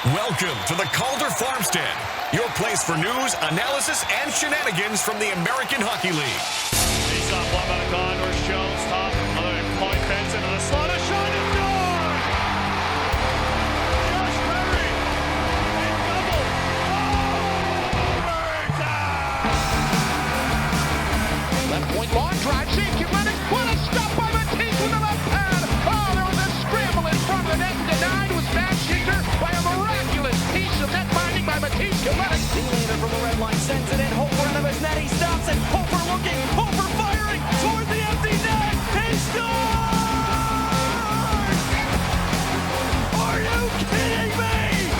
Welcome to the Calder Farmstead, your place for news, analysis, and shenanigans from the American Hockey League. Face-off won by the Condors. Jones, top, another point fence into the slot. A shot is gone! Josh Perry, and double. Overtime! Left point, long drive, save, Kinetic. What a stop by Matisse with the left pad! Oh, there was a scramble in front of the net. Denied was Backshinger by a miraculous piece of net binding by Matisse Kinetic. Nylander from the red line sends it in. Hofer into his net. He stops it. Hofer looking. Hofer firing toward the empty net. He scores! Are you kidding me?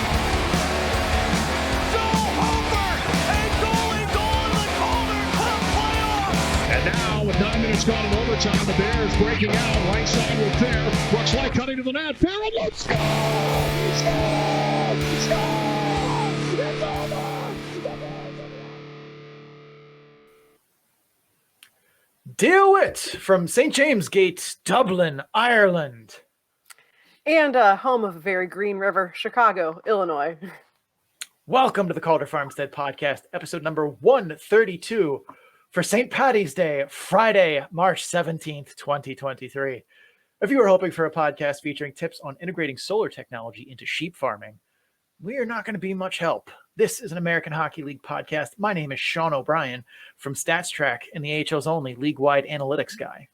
Joel Hofer, a goalie goal in the Calder Cup playoffs. And now, with 9 minutes gone in overtime, the Bears breaking out. Right side with Fair. Brooks Light cutting to the net. Fair and let's go! He scored! He scored! It's over! Do it from St. James Gate, Dublin, Ireland. And home of a very green river, Chicago, Illinois. Welcome to the Calder Farmstead podcast, episode number 132 for St. Paddy's Day, Friday, March 17th, 2023. If you were hoping for a podcast featuring tips on integrating solar technology into sheep farming, we are not going to be much help. This is an American Hockey League podcast. My name is Sean O'Brien from StatsTrack and the AHL's only league-wide analytics guy.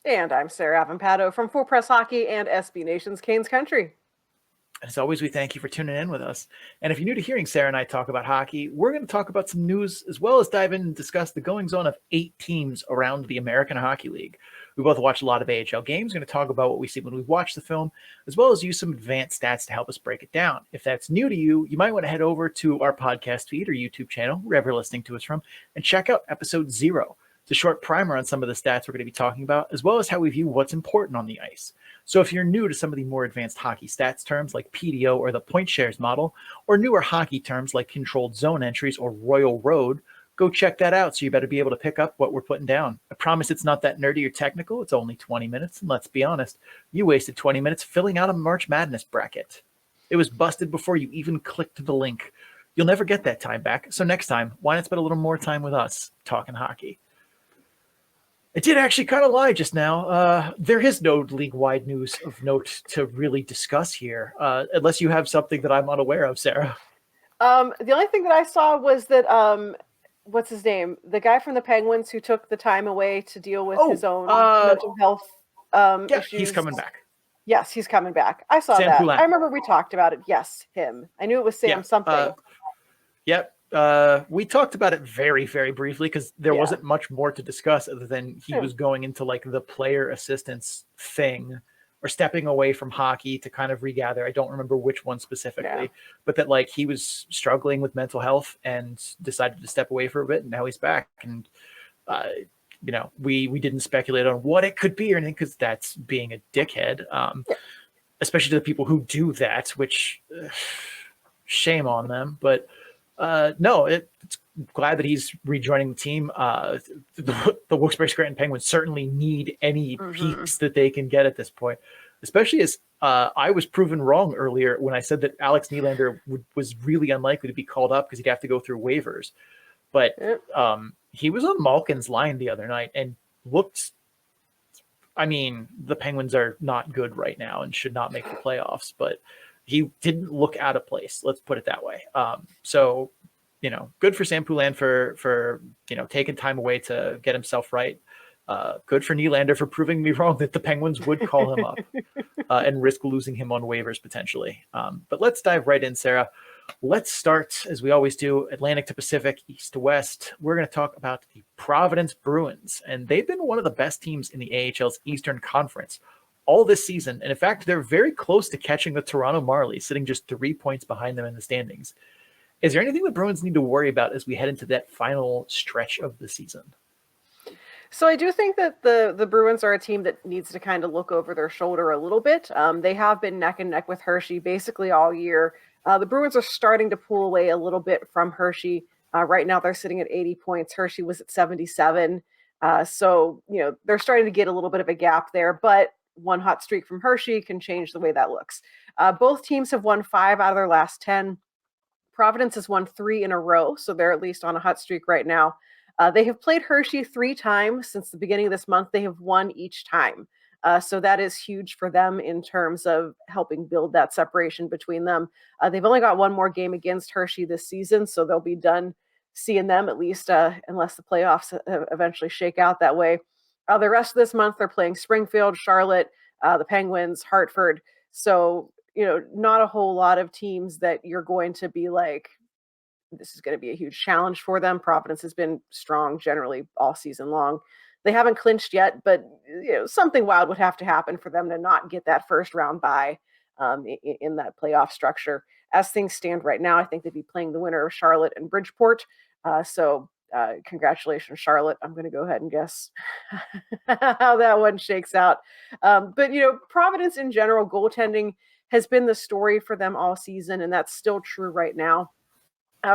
And I'm Sarah Avampato from Full Press Hockey and SB Nation's Canes Country. As always, we thank you for tuning in with us. And if you're new to hearing Sarah and I talk about hockey, we're going to talk about some news as well as dive in and discuss the goings-on of 8 teams around the American Hockey League. We both watch a lot of AHL games. We're going to talk about what we see when we watch the film, as well as use some advanced stats to help us break it down. If that's new to you, you might want to head over to our podcast feed or YouTube channel, wherever you're listening to us from, and check out episode 0. It's a short primer on some of the stats we're going to be talking about, as well as how we view what's important on the ice. So if you're new to some of the more advanced hockey stats terms like PDO or the point shares model, or newer hockey terms like controlled zone entries or Royal Road, go check that out. So you better be able to pick up what we're putting down. I promise it's not that nerdy or technical. It's only 20 minutes. And let's be honest, you wasted 20 minutes filling out a March Madness bracket. It was busted before you even clicked the link. You'll never get that time back. So next time, why not spend a little more time with us talking hockey? I did actually kind of lie just now. There is no league-wide news of note to really discuss here, unless you have something that I'm unaware of, Sarah. The only thing that I saw was that, what's his name? The guy from the Penguins who took the time away to deal with his own mental health issues. He's coming back. Yes, he's coming back. I saw Sam that. Poulin. I remember we talked about it. Yes, him. I knew it was Sam something. Yep. We talked about it very, very briefly because there wasn't much more to discuss other than he was going into like the player assistance thing or stepping away from hockey to kind of regather. I don't remember which one specifically, but that like he was struggling with mental health and decided to step away for a bit, and now he's back. And we didn't speculate on what it could be or anything because that's being a dickhead, especially to the people who do that, which shame on them. But no, it's glad that he's rejoining the team. The Wilkes-Barre Scranton Penguins certainly need any piece that they can get at this point, especially as I was proven wrong earlier when I said that Alex Nylander was really unlikely to be called up because he'd have to go through waivers. But he was on Malkin's line the other night and looked – I mean, the Penguins are not good right now and should not make the playoffs, but – he didn't look out of place. Let's put it that way. So, good for Sam Poulin for taking time away to get himself right. Good for Nylander for proving me wrong that the Penguins would call him up and risk losing him on waivers potentially. But let's dive right in, Sarah. Let's start, as we always do, Atlantic to Pacific, east to west. We're going to talk about the Providence Bruins, and they've been one of the best teams in the AHL's Eastern Conference all this season. And in fact, they're very close to catching the Toronto Marlies, sitting just 3 points behind them in the standings. Is there anything the Bruins need to worry about as we head into that final stretch of the season? So I do think that the Bruins are a team that needs to kind of look over their shoulder a little bit. They have been neck and neck with Hershey basically all year. The Bruins are starting to pull away a little bit from Hershey. Right now they're sitting at 80 points. Hershey was at 77. So, they're starting to get a little bit of a gap there, but one hot streak from Hershey can change the way that looks. Both teams have won 5 out of their last 10. Providence has won 3 in a row, so they're at least on a hot streak right now. They have played Hershey 3 times since the beginning of this month. They have won each time. So that is huge for them in terms of helping build that separation between them. They've only got one more game against Hershey this season, so they'll be done seeing them, at least unless the playoffs eventually shake out that way. The rest of this month, they're playing Springfield, Charlotte, the Penguins, Hartford. So, not a whole lot of teams that you're going to be like, this is going to be a huge challenge for them. Providence has been strong generally all season long. They haven't clinched yet, but something wild would have to happen for them to not get that first round bye in that playoff structure. As things stand right now, I think they'd be playing the winner of Charlotte and Bridgeport. So congratulations, Charlotte. I'm going to go ahead and guess how that one shakes out. But Providence in general, goaltending has been the story for them all season, and that's still true right now.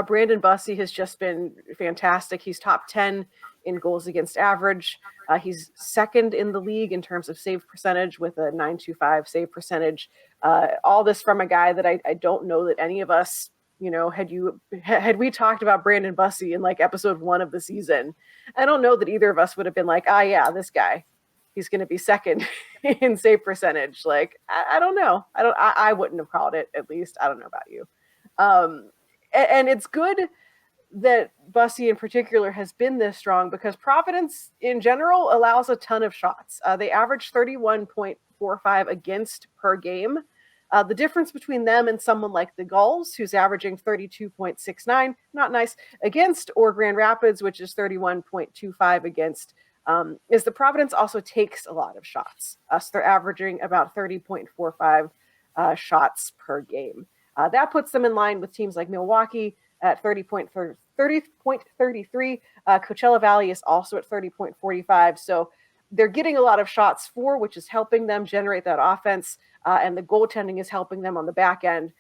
Brandon Bussey has just been fantastic. He's top 10 in goals against average. He's second in the league in terms of save percentage with a .925 save percentage. All this from a guy that I don't know that any of us, had we talked about Brandon Bussey in like episode 1 of the season, I don't know that either of us would have been like, yeah, this guy, he's going to be second in save percentage. Like, I don't know. I wouldn't have called it, at least. I don't know about you. And it's good that Bussey in particular has been this strong because Providence in general allows a ton of shots. They average 31.45 against per game. The difference between them and someone like the Gulls, who's averaging 32.69, not nice, against, or Grand Rapids, which is 31.25 against, is the Providence also takes a lot of shots. So they're averaging about 30.45 shots per game. That puts them in line with teams like Milwaukee at 30.33. Coachella Valley is also at 30.45. So they're getting a lot of shots for, which is helping them generate that offense. And the goaltending is helping them on the back end,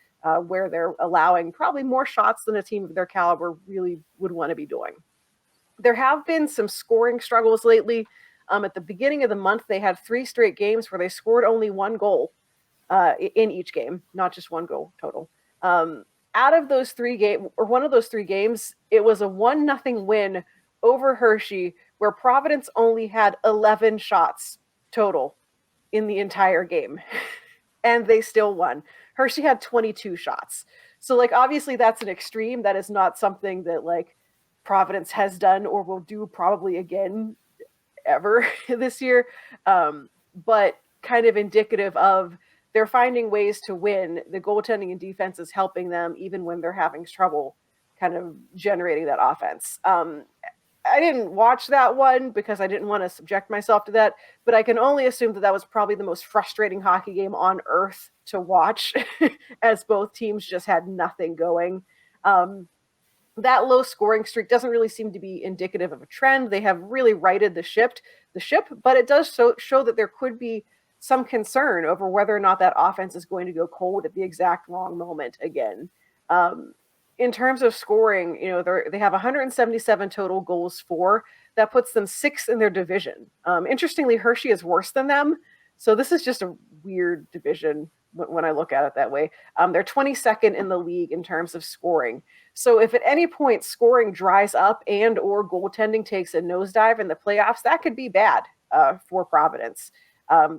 where they're allowing probably more shots than a team of their caliber really would want to be doing. There have been some scoring struggles lately. At the beginning of the month, they had 3 straight games where they scored only 1 goal in each game, not just 1 goal total. Out of those 3 games, or one of those 3 games, it was a 1-0 win over Hershey, where Providence only had 11 shots total in the entire game, and they still won. Hershey had 22 shots. So, obviously that's an extreme. That is not something that, Providence has done or will do probably again ever this year, but kind of indicative of they're finding ways to win. The goaltending and defense is helping them even when they're having trouble kind of generating that offense. I didn't watch that one because I didn't want to subject myself to that, but I can only assume that was probably the most frustrating hockey game on earth to watch as both teams just had nothing going. That low scoring streak doesn't really seem to be indicative of a trend. They have really righted the ship, but it does show that there could be some concern over whether or not that offense is going to go cold at the exact wrong moment again. In terms of scoring, they have 177 total goals for. That puts them 6th in their division. Interestingly, Hershey is worse than them. So this is just a weird division when I look at it that way. They're 22nd in the league in terms of scoring. So if at any point scoring dries up and or goaltending takes a nosedive in the playoffs, that could be bad for Providence.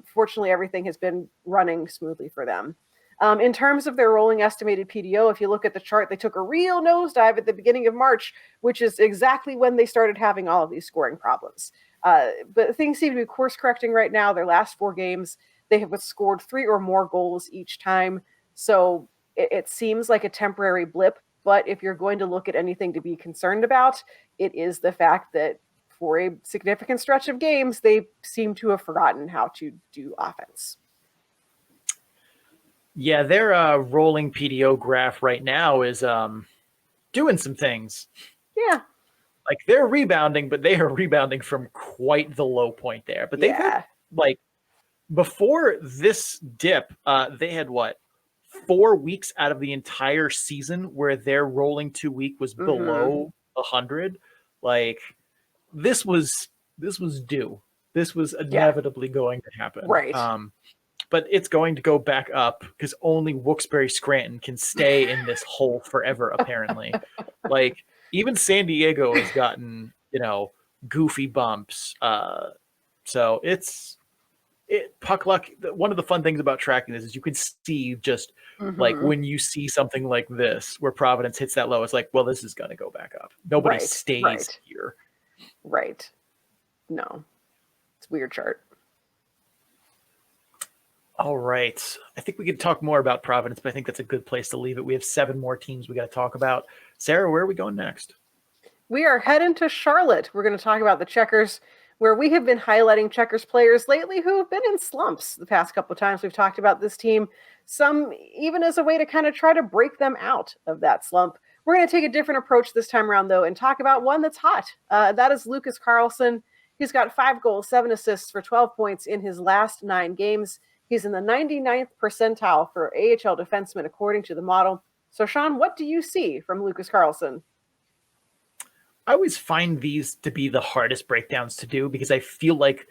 Fortunately, everything has been running smoothly for them. In terms of their rolling estimated PDO, if you look at the chart, they took a real nosedive at the beginning of March, which is exactly when they started having all of these scoring problems. But things seem to be course correcting right now. Their last 4 games, they have scored 3 or more goals each time. So it seems like a temporary blip. But if you're going to look at anything to be concerned about, it is the fact that for a significant stretch of games, they seem to have forgotten how to do offense. Yeah, their rolling PDO graph right now is doing some things. Yeah. They're rebounding, but they are rebounding from quite the low point there. But they've had, before this dip, they had 4 weeks out of the entire season where their rolling 2 week was below 100. This was due. This was inevitably going to happen. Right. but it's going to go back up because only Wilkes-Barre Scranton can stay in this hole forever, apparently. Like, even San Diego has gotten, goofy bumps. So puck luck. One of the fun things about tracking this is you can see just like when you see something like this where Providence hits that low, it's like, well, this is going to go back up. Nobody stays here. Right. No, it's a weird chart. All right. I think we could talk more about Providence, but I think that's a good place to leave it. We have 7 more teams we got to talk about. Sarah, where are we going next? We are heading to Charlotte. We're going to talk about the Checkers, where we have been highlighting Checkers players lately who have been in slumps the past couple of times we've talked about this team, some even as a way to kind of try to break them out of that slump. We're going to take a different approach this time around, though, and talk about one that's hot. That is Lucas Carlson. He's got 5 goals, 7 assists for 12 points in his last 9 games. He's in the 99th percentile for AHL defensemen, according to the model. So, Sean, what do you see from Lucas Carlson? I always find these to be the hardest breakdowns to do because I feel like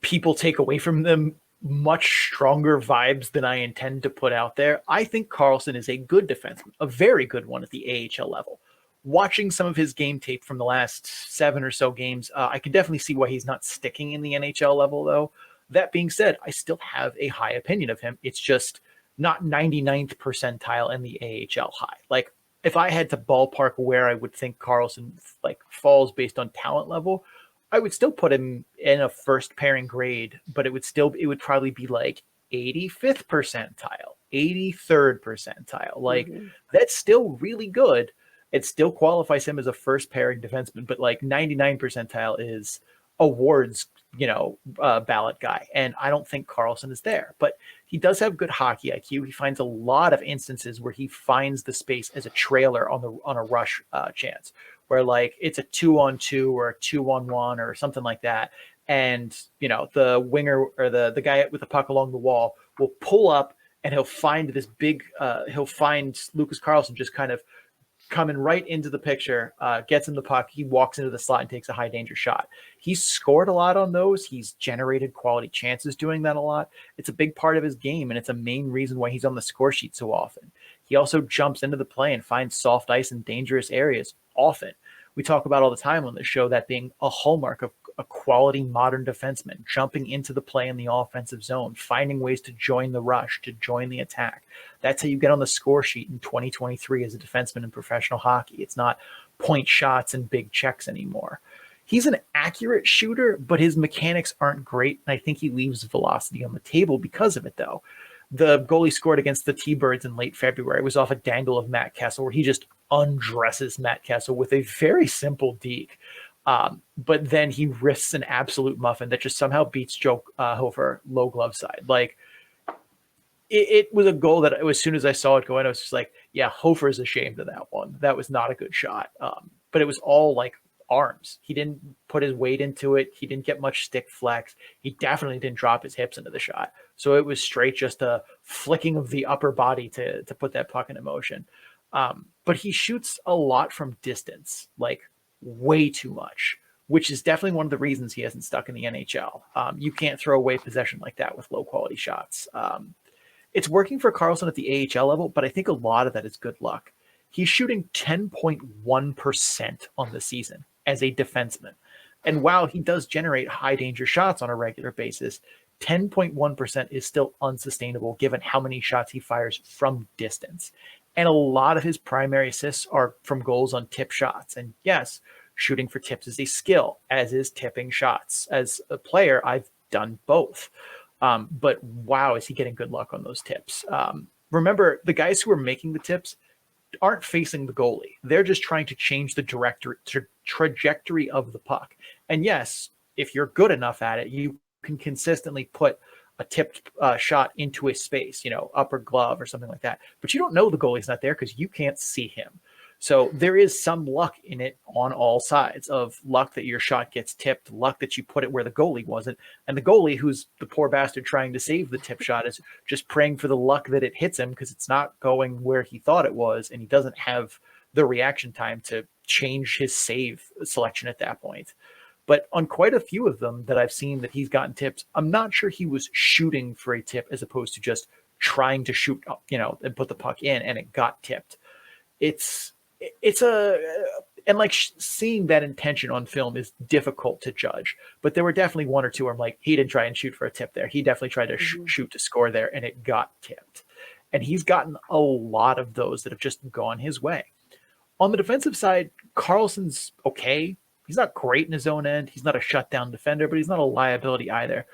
people take away from them much stronger vibes than I intend to put out there. I think Carlson is a good defenseman, a very good one at the AHL level. Watching some of his game tape from the last 7 or so games, I can definitely see why he's not sticking in the NHL level, though. That being said, I still have a high opinion of him. It's just not 99th percentile in the AHL high. Like, if I had to ballpark where I would think Carlson falls based on talent level, I would still put him in a first pairing grade, but it would probably be like 85th percentile, 83rd percentile. Like, that's still really good. It still qualifies him as a first pairing defenseman, but like 99 percentile is awards, ballot guy. And I don't think Carlson is there, but he does have good hockey IQ. He finds a lot of instances where he finds the space as a trailer on a rush chance, where like it's a 2-on-2 or a 2-on-1 or something like that. And, the winger or the guy with the puck along the wall will pull up and he'll find this big, he'll find Lucas Carlson just kind of coming right into the picture, gets in the puck, he walks into the slot and takes a high danger shot. He's scored a lot on those. He's generated quality chances doing that a lot. It's a big part of his game, and it's a main reason why he's on the score sheet so often. He also jumps into the play and finds soft ice in dangerous areas often. We talk about all the time on the show that being a hallmark of a quality modern defenseman, jumping into the play in the offensive zone, finding ways to join the rush, to join the attack. That's how you get on the score sheet in 2023 as a defenseman in professional hockey. It's not point shots and big checks anymore. He's an accurate shooter, but his mechanics aren't great, and I think he leaves velocity on the table because of it, though. The goal he scored against the T-Birds in late February was off a dangle of Matt Kessel, where he just undresses Matt Kessel with a very simple deke. But then he risks an absolute muffin that just somehow beats Joe Hofer low glove side. Like, it was a goal that as soon as I saw it go in, I was just like, yeah, Hofer's ashamed of that one. That was not a good shot. But it was all like arms. He didn't put his weight into it. He didn't get much stick flex. He definitely didn't drop his hips into the shot. So it was straight just a flicking of the upper body to put that puck into motion. But he shoots a lot from distance, like way too much, which is definitely one of the reasons he hasn't stuck in the NHL. You can't throw away possession like that with low quality shots. It's working for Carlson at the AHL level, but I think a lot of that is good luck. He's shooting 10.1% on the season as a defenseman. And while he does generate high danger shots on a regular basis, 10.1% is still unsustainable given how many shots he fires from distance. And a lot of his primary assists are from goals on tip shots. And yes, shooting for tips is a skill, as is tipping shots. As a player, I've done both. But wow, is he getting good luck on those tips. Remember, the guys who are making the tips aren't facing the goalie. They're just trying to change the trajectory of the puck. And yes, if you're good enough at it, you can consistently put a tipped shot into a space, upper glove or something like that. But you don't know the goalie's not there because you can't see him. So there is some luck in it on all sides, of luck that your shot gets tipped, luck that you put it where the goalie wasn't. And the goalie, who's the poor bastard trying to save the tip shot, is just praying for the luck that it hits him because it's not going where he thought it was. And he doesn't have the reaction time to change his save selection at that point. But on quite a few of them that I've seen that he's gotten tips, I'm not sure he was shooting for a tip as opposed to just trying to shoot, and put the puck in and it got tipped. Seeing that intention on film is difficult to judge, but there were definitely one or two where I'm like, he didn't try and shoot for a tip there. He definitely tried to shoot to score there and it got tipped. And he's gotten a lot of those that have just gone his way. On the defensive side, Carlson's okay. He's not great in his own end. He's not a shutdown defender, but he's not a liability either.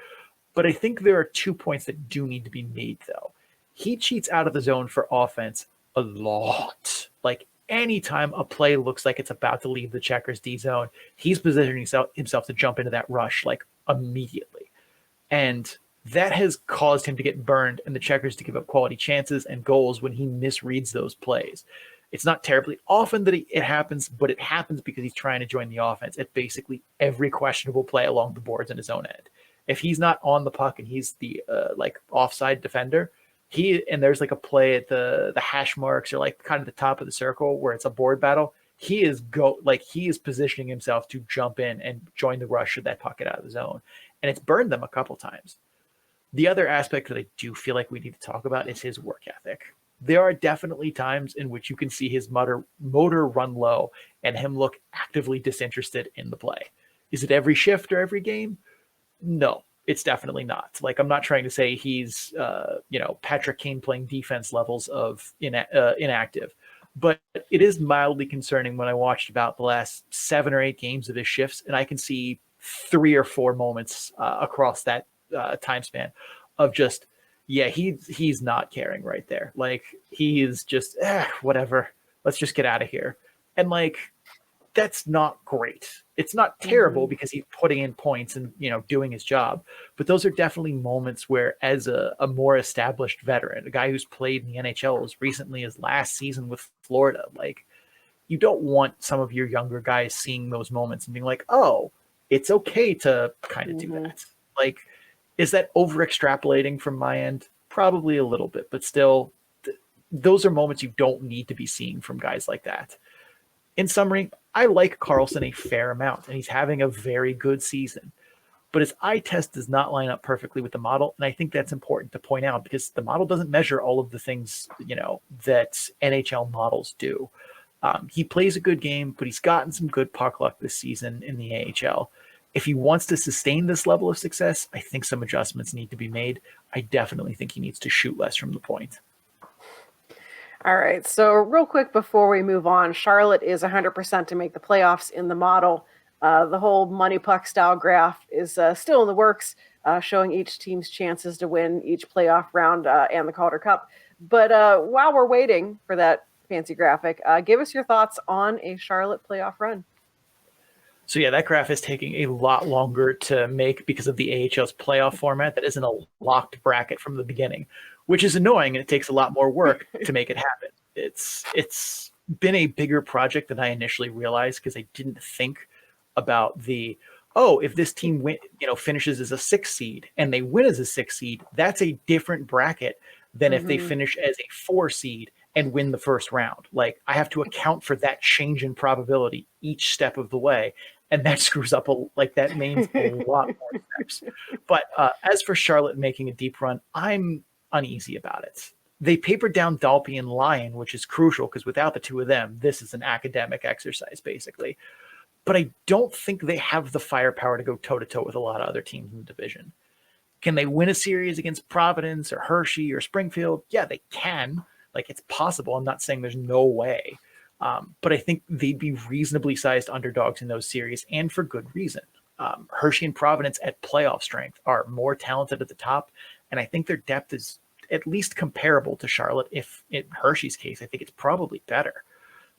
But I think there are 2 points that do need to be made, though. He cheats out of the zone for offense a lot. Like, anytime a play looks like it's about to leave the Checkers D zone, he's positioning himself to jump into that rush, like, immediately. And that has caused him to get burned and the Checkers to give up quality chances and goals when he misreads those plays. It's not terribly often that it happens, but it happens because he's trying to join the offense at basically every questionable play along the boards in his own end. If he's not on the puck and he's the offside defender, there's like a play at the hash marks or like kind of the top of the circle where it's a board battle, he is positioning himself to jump in and join the rush should that puck get out of the zone. And it's burned them a couple times. The other aspect that I do feel like we need to talk about is his work ethic. There are definitely times in which you can see his motor run low and him look actively disinterested in the play. Is it every shift or every game? No, it's definitely not. Like, I'm not trying to say he's, Patrick Kane playing defense levels of inactive, but it is mildly concerning when I watched about the last 7 or 8 games of his shifts, and I can see 3 or 4 moments across that time span of just, he's not caring right there. Like, he is just, whatever, let's just get out of here. And like, that's not great. It's not terrible because he's putting in points and, doing his job. But those are definitely moments where, as a more established veteran, a guy who's played in the NHL as recently as last season with Florida, like, you don't want some of your younger guys seeing those moments and being like, oh, it's okay to kind of do that. Like, is that over extrapolating from my end? Probably a little bit, but still, those are moments you don't need to be seeing from guys like that. In summary, I like Carlson a fair amount, and he's having a very good season. But his eye test does not line up perfectly with the model, and I think that's important to point out because the model doesn't measure all of the things, that NHL models do. He plays a good game, but he's gotten some good puck luck this season in the AHL. If he wants to sustain this level of success, I think some adjustments need to be made. I definitely think he needs to shoot less from the point. All right. So real quick before we move on, Charlotte is 100% to make the playoffs in the model. The whole money puck style graph is still in the works, showing each team's chances to win each playoff round and the Calder Cup. But while we're waiting for that fancy graphic, give us your thoughts on a Charlotte playoff run. So yeah, that graph is taking a lot longer to make because of the AHL's playoff format that isn't a locked bracket from the beginning, which is annoying, and it takes a lot more work to make it happen. It's been a bigger project than I initially realized because I didn't think about if this team finishes as a 6 seed and they win as a 6 seed, that's a different bracket than if they finish as a 4 seed and win the first round. Like, I have to account for that change in probability each step of the way. And that screws up, that means a lot more steps. But as for Charlotte making a deep run, I'm uneasy about it. They papered down Dalpe and Lyon, which is crucial because without the two of them, this is an academic exercise, basically. But I don't think they have the firepower to go toe-to-toe with a lot of other teams in the division. Can they win a series against Providence or Hershey or Springfield? Yeah, they can. Like, it's possible. I'm not saying there's no way. But I think they'd be reasonably sized underdogs in those series, and for good reason. Hershey and Providence at playoff strength are more talented at the top, and I think their depth is at least comparable to Charlotte. If in Hershey's case, I think it's probably better.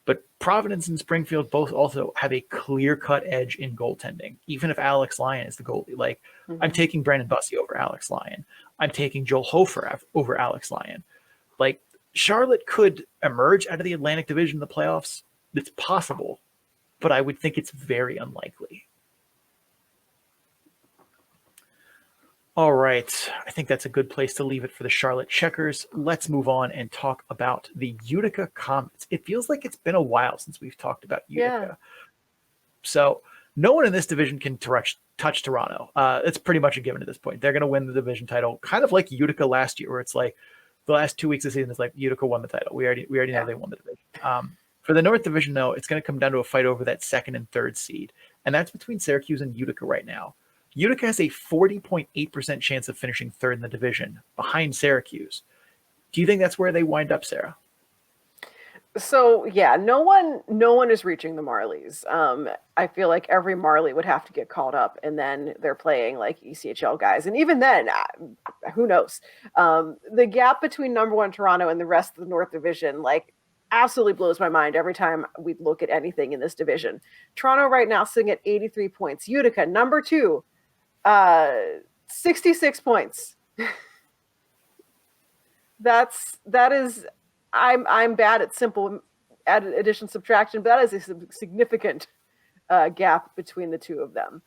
But Providence and Springfield both also have a clear-cut edge in goaltending, even if Alex Lyon is the goalie. Like, I'm taking Brandon Bussey over Alex Lyon. I'm taking Joel Hofer over Alex Lyon. Like, Charlotte could emerge out of the Atlantic Division in the playoffs. It's possible, but I would think it's very unlikely. All right. I think that's a good place to leave it for the Charlotte Checkers. Let's move on and talk about the Utica Comets. It feels like it's been a while since we've talked about Utica. Yeah. So no one in this division can touch Toronto. It's pretty much a given at this point. They're going to win the division title, kind of like Utica last year, where it's like the last 2 weeks of the season is like Utica won the title. We already know they won the division. For the North Division, though, it's going to come down to a fight over that 2nd and 3rd seed, and that's between Syracuse and Utica right now. Utica has a 40.8% chance of finishing 3rd in the division, behind Syracuse. Do you think that's where they wind up, Sarah? So yeah, no one is reaching the Marlies. I feel like every Marley would have to get called up, and then they're playing like ECHL guys, and even then, who knows? The gap between number 1 Toronto and the rest of the North Division, like, absolutely blows my mind every time we look at anything in this division. Toronto right now sitting at 83 points. Utica, number 2, 66 points. That is. I'm bad at simple addition subtraction, but that is a significant gap between the two of them.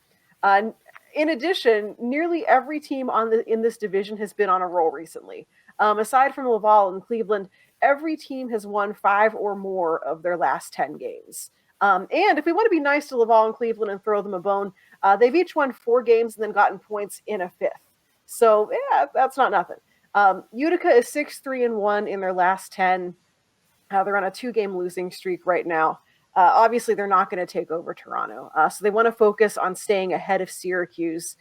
In addition, nearly every team in this division has been on a roll recently. Aside from Laval and Cleveland, every team has won 5 or more of their last 10 games. And if we want to be nice to Laval and Cleveland and throw them a bone, they've each won 4 games and then gotten points in a 5th. So yeah, that's not nothing. Utica is 6-3-1 in their last 10. They're on a 2-game losing streak right now. Obviously, they're not going to take over Toronto. So they want to focus on staying ahead of Syracuse,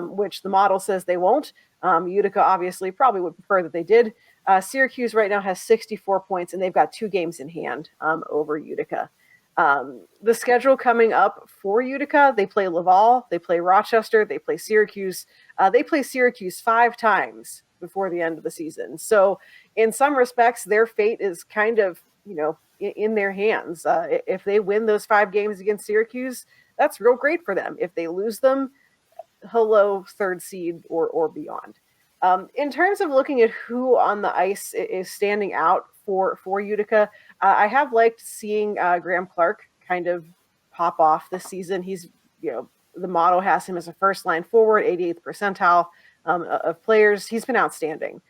which the model says they won't. Utica obviously probably would prefer that they did. Syracuse right now has 64 points, and they've got 2 games in hand over Utica. The schedule coming up for Utica, they play Laval, they play Rochester, they play Syracuse. They play Syracuse 5 times before the end of the season. So in some respects, their fate is kind of, in their hands. If they win those 5 games against Syracuse, that's real great for them. If they lose them, hello, 3rd seed or beyond. In terms of looking at who on the ice is standing out for Utica, I have liked seeing Graham Clark kind of pop off this season. He's, the model has him as a first line forward, 88th percentile of players. He's been outstanding.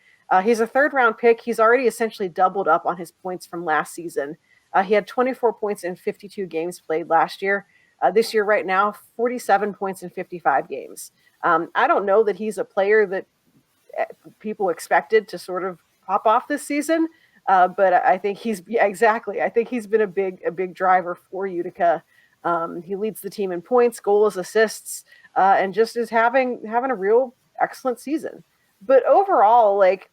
He's a 3rd round pick. He's already essentially doubled up on his points from last season. He had 24 points in 52 games played last year. This year right now, 47 points in 55 games. I don't know that he's a player that people expected to sort of pop off this season, but I think I think he's been a big driver for Utica. He leads the team in points, goals, assists, and just is having a real excellent season. But overall, like,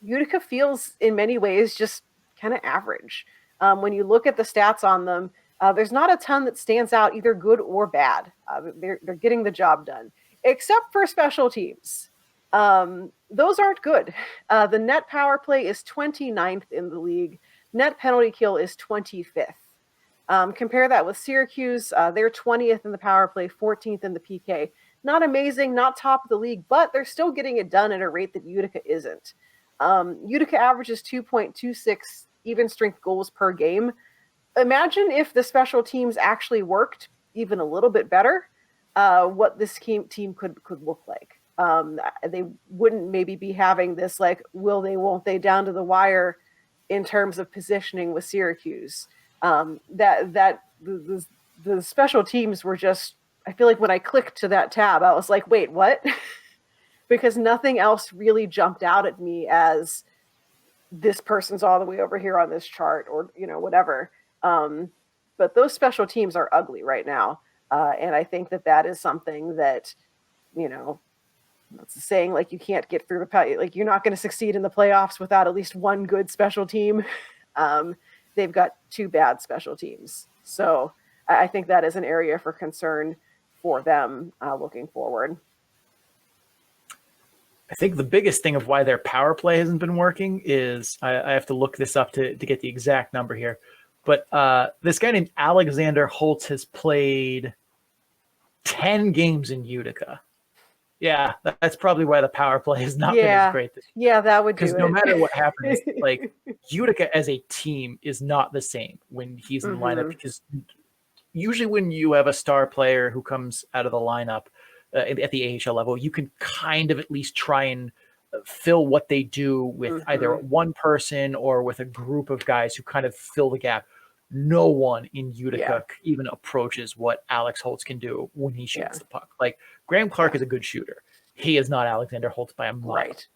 Utica feels in many ways just kind of average. When you look at the stats on them, there's not a ton that stands out, either good or bad. They're getting the job done, except for special teams. Those aren't good. The net power play is 29th in the league. Net penalty kill is 25th. Compare that with Syracuse. They're 20th in the power play, 14th in the PK. Not amazing, not top of the league, but they're still getting it done at a rate that Utica isn't. Utica averages 2.26 even strength goals per game. Imagine if the special teams actually worked even a little bit better, what this team could look like. They wouldn't maybe be having this, like, will they, won't they, down to the wire in terms of positioning with Syracuse. The special teams were just, I feel like when I clicked to that tab, I was like, wait, what? Because nothing else really jumped out at me as this person's all the way over here on this chart or, whatever. But those special teams are ugly right now. And I think that is something that, it's saying, like, you can't get through like, you're not going to succeed in the playoffs without at least one good special team. They've got 2 bad special teams. So I think that is an area for concern for them looking forward. I think the biggest thing of why their power play hasn't been working is, I have to look this up to get the exact number here, but this guy named Alexander Holtz has played 10 games in Utica. Yeah, that's probably why the power play has not been as great this year. Yeah, that would do it. Because no matter what happens, like, Utica as a team is not the same when he's in the lineup, because usually when you have a star player who comes out of the lineup at the AHL level, you can kind of at least try and fill what they do with either one person or with a group of guys who kind of fill the gap. no one in Utica even approaches what Alex Holtz can do when he shoots the puck. Like, Graham Clark is a good shooter. He is not Alexander Holtz by a mile. Right.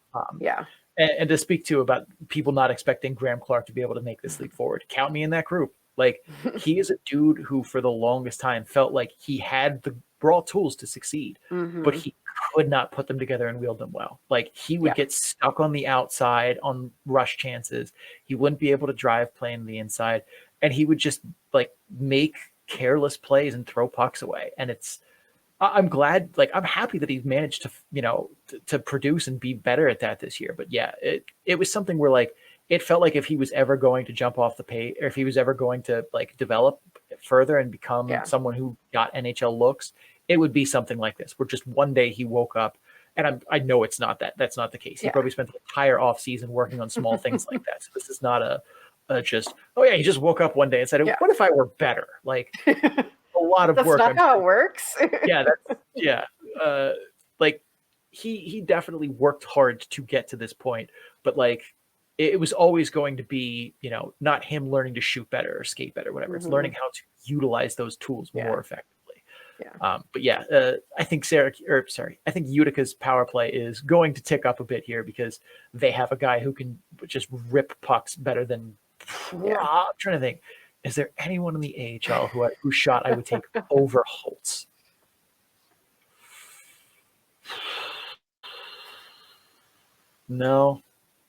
And to speak to about people not expecting Graham Clark to be able to make this leap forward, count me in that group. Like, he is a dude who for the longest time felt like he had the raw tools to succeed, but he could not put them together and wield them well. Like, he would get stuck on the outside on rush chances. He wouldn't be able to drive play on the inside, and he would just like make careless plays and throw pucks away. And I'm glad, like, I'm happy that he's managed to, to produce and be better at that this year. But yeah, it was something where, like, it felt like if he was ever going to jump off the page, or if he was ever going to like develop further and become someone who got NHL looks, it would be something like this, where just one day he woke up, and I know it's not that. That's not the case. He probably spent the entire off season working on small things like that. So this is not a just, oh yeah, he just woke up one day and said, what if I were better? Like, a lot of work. That's not how it works. Like, he definitely worked hard to get to this point, but like, it was always going to be, not him learning to shoot better or skate better, whatever. It's learning how to utilize those tools more effectively. I think I think Utica's power play is going to tick up a bit here because they have a guy who can just rip pucks better than. I'm trying to think. Is there anyone in the AHL whose shot I would take over Holtz? No.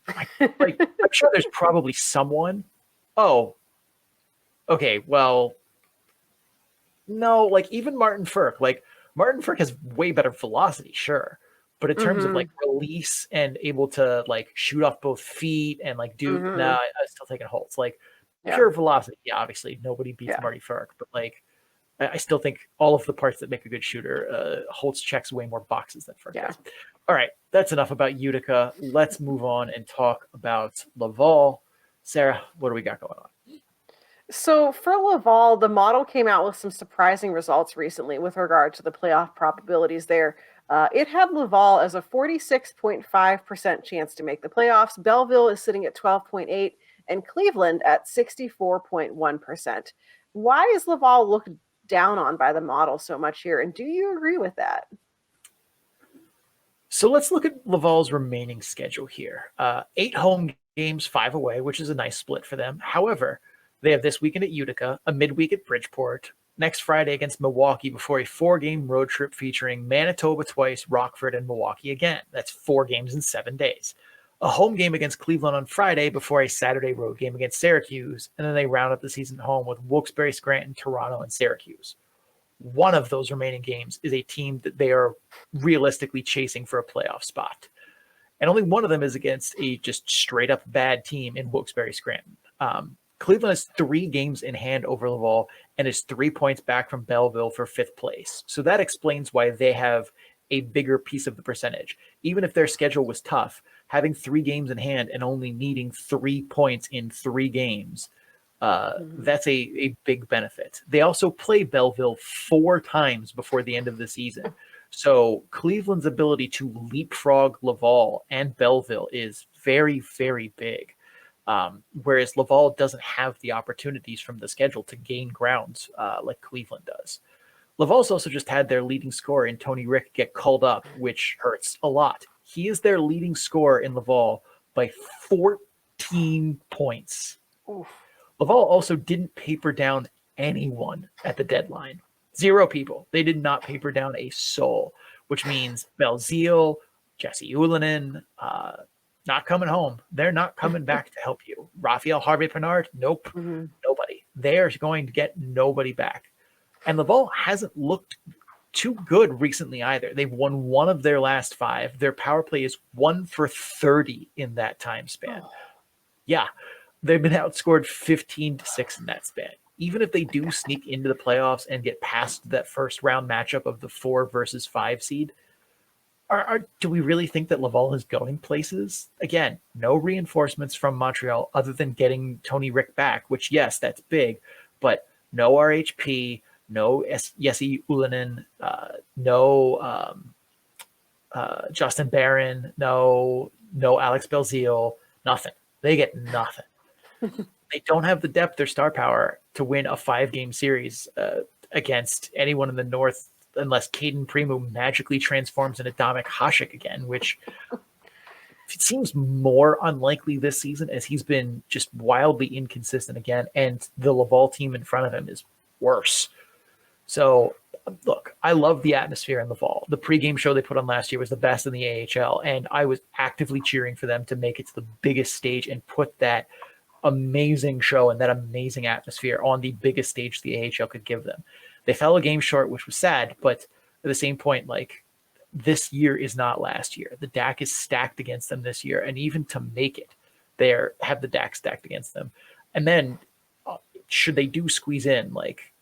I'm sure there's probably someone. Oh, okay. Well, no, like even Martin Ferk. Like, Martin Ferk has way better velocity, sure, but in terms of like release and able to like shoot off both feet and like do, I'm still taking Holtz. Like, pure velocity, obviously nobody beats Marty Ferk, but like I still think all of the parts that make a good shooter, Holtz checks way more boxes than Ferk does. All right, that's enough about Utica. Let's move on and talk about Laval. Sarah, what do we got going on? So for Laval, the model came out with some surprising results recently with regard to the playoff probabilities there. It had Laval as a 46.5% chance to make the playoffs. Belleville is sitting at 12.8%, and Cleveland at 64.1%. Why is Laval looked down on by the model so much here? And do you agree with that? So let's look at Laval's remaining schedule here. 8 home games, 5 away, which is a nice split for them. However, they have this weekend at Utica, a midweek at Bridgeport, next Friday against Milwaukee before a 4-game road trip featuring Manitoba twice, Rockford, and Milwaukee again. That's 4 games in 7 days. A home game against Cleveland on Friday before a Saturday road game against Syracuse, and then they round up the season home with Wilkes-Barre, Scranton, Toronto, and Syracuse. One of those remaining games is a team that they are realistically chasing for a playoff spot. And only one of them is against a just straight-up bad team in Wilkes-Barre, Scranton. Cleveland has 3 games in hand over Laval and is 3 points back from Belleville for 5th place. So that explains why they have a bigger piece of the percentage. Even if their schedule was tough, having 3 games in hand and only needing 3 points in 3 games, that's a big benefit. They also play Belleville 4 times before the end of the season. So Cleveland's ability to leapfrog Laval and Belleville is very, very big. Whereas Laval doesn't have the opportunities from the schedule to gain ground like Cleveland does. Laval's also just had their leading scorer in Tony Rick get called up, which hurts a lot. He is their leading scorer in Laval by 14 points. Oof. Laval also didn't paper down anyone at the deadline. 0 people. They did not paper down a soul, which means Belzile, Jesse Ullinen, not coming home. They're not coming back to help you. Raphael Harvey-Pinard, nope, nobody. They're going to get nobody back. And Laval hasn't looked too good recently either. They've won 1 of their last 5. Their power play is 1 for 30 in that time span. Yeah, they've been outscored 15-6 in that span. Even if they do sneak into the playoffs and get past that first round matchup of the 4 versus 5 seed, do we really think that Laval is going places? Again, no reinforcements from Montreal other than getting Tony Rick back, which, yes, that's big, but no RHP, no Jesse Ullinen, no Justin Barron, no Alex Belzile, nothing. They get nothing. They don't have the depth or star power to win a 5-game series against anyone in the North unless Caden Primo magically transforms into Dominik Hasek again, which it seems more unlikely this season as he's been just wildly inconsistent again, and the Laval team in front of him is worse. So, look, I love the atmosphere in Laval. The pregame show they put on last year was the best in the AHL, and I was actively cheering for them to make it to the biggest stage and put that amazing show and that amazing atmosphere on the biggest stage the AHL could give them. They fell a game short, which was sad, but at the same point, like, this year is not last year. The DAC is stacked against them this year, and even to make it, they have the DAC stacked against them. And then, should they do squeeze in, like,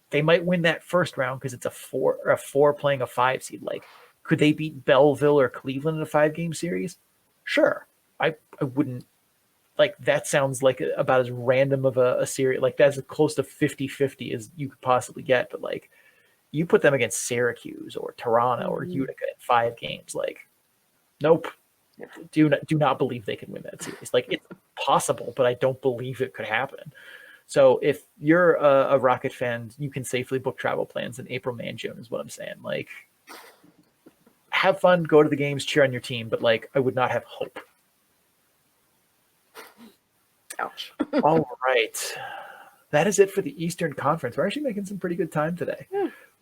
they might win that first round because it's a four playing a 5 seed. Like, could they beat Belleville or Cleveland in a 5-game series? Sure. I wouldn't. Like, that sounds like about as random of a series. Like, that's as close to 50-50 as you could possibly get. But, like, you put them against Syracuse or Toronto or Utica in 5 games. Like, nope. Do not believe they can win that series. Like, it's possible, but I don't believe it could happen. So if you're a Rocket fan, you can safely book travel plans in April, May, and June is what I'm saying. Like, have fun, go to the games, cheer on your team, but, like, I would not have hope. Ouch. All right. That is it for the Eastern Conference. We're actually making some pretty good time today.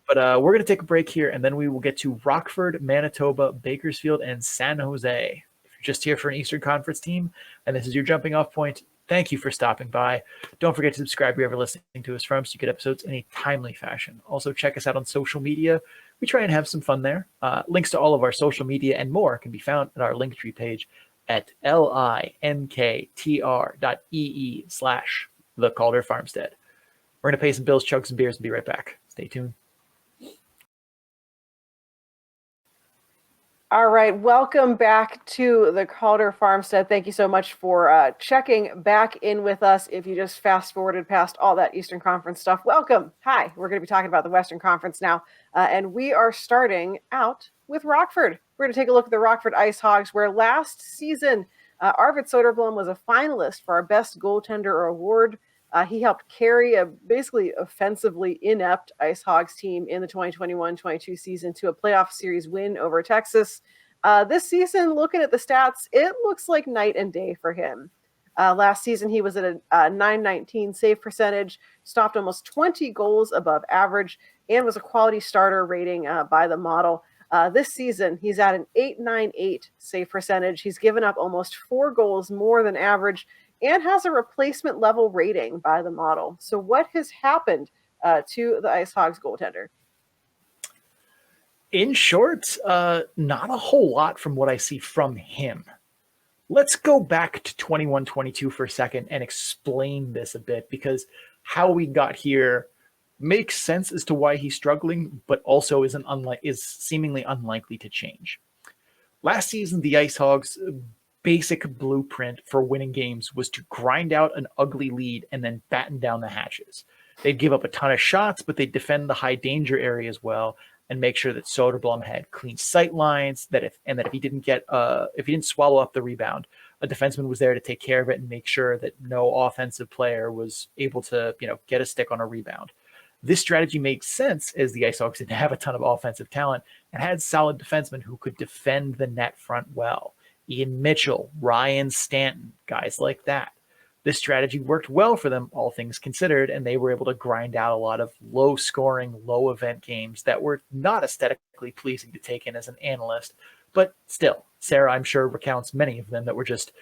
But we're going to take a break here, and then we will get to Rockford, Manitoba, Bakersfield, and San Jose. If you're just here for an Eastern Conference team, and this is your jumping off point, thank you for stopping by. Don't forget to subscribe wherever you're listening to us from so you get episodes in a timely fashion. Also, check us out on social media. We try and have some fun there. Links to all of our social media and more can be found at our Linktree page at linktr.ee/the Calder Farmstead. We're going to pay some bills, chug some beers, and be right back. Stay tuned. All right, welcome back to the Calder Farmstead. Thank you so much for checking back in with us. If you just fast forwarded past all that Eastern Conference stuff, welcome. Hi, we're going to be talking about the Western Conference now, and we are starting out with Rockford. We're going to take a look at the Rockford IceHogs, where last season Arvid Soderblom was a finalist for our Best Goaltender Award. He helped carry a basically offensively inept IceHogs team in the 2021-22 season to a playoff series win over Texas. This season, looking at the stats, it looks like night and day for him. Last season, he was at a .919 save percentage, stopped almost 20 goals above average, and was a quality starter rating by the model. This season, he's at an .898 save percentage. He's given up almost 4 goals more than average, and has a replacement level rating by the model. So what has happened to the IceHogs goaltender? In short, not a whole lot from what I see from him. Let's go back to 21-22 for a second and explain this a bit, because how we got here makes sense as to why he's struggling, but also is seemingly unlikely to change. Last season, the IceHogs' basic blueprint for winning games was to grind out an ugly lead and then batten down the hatches. They'd give up a ton of shots, but they'd defend the high danger areas well and make sure that Soderblom had clean sight lines, that if he didn't swallow up the rebound, a defenseman was there to take care of it and make sure that no offensive player was able to, get a stick on a rebound. This strategy makes sense as the IceHogs didn't have a ton of offensive talent and had solid defensemen who could defend the net front well. Ian Mitchell, Ryan Stanton, guys like that. This strategy worked well for them, all things considered, and they were able to grind out a lot of low-scoring, low-event games that were not aesthetically pleasing to take in as an analyst. But still, Sarah, I'm sure, recounts many of them that were just,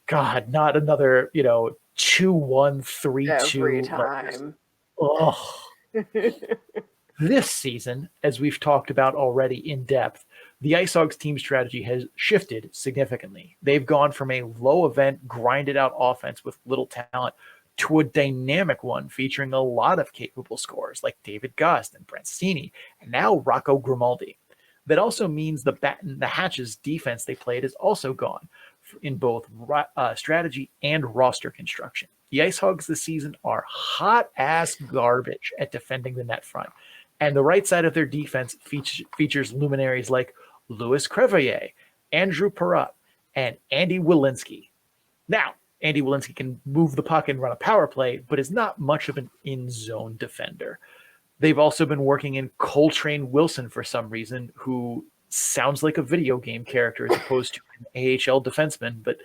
God, not another, 2-1, 3-2. Every time. Oh. This season, as we've talked about already in depth, the IceHogs team strategy has shifted significantly. They've gone from a low-event, grinded-out offense with little talent to a dynamic one featuring a lot of capable scorers like David Gust and Brent Steeney, and now Rocco Grimaldi. That also means the hatches defense they played is also gone in both strategy and roster construction. The IceHogs this season are hot-ass garbage at defending the net front. And the right side of their defense features luminaries like Louis Crevier, Andrew Perrott, and Andy Walensky. Now, Andy Walensky can move the puck and run a power play, but is not much of an in-zone defender. They've also been working in Coltrane Wilson for some reason, who sounds like a video game character as opposed to an AHL defenseman, but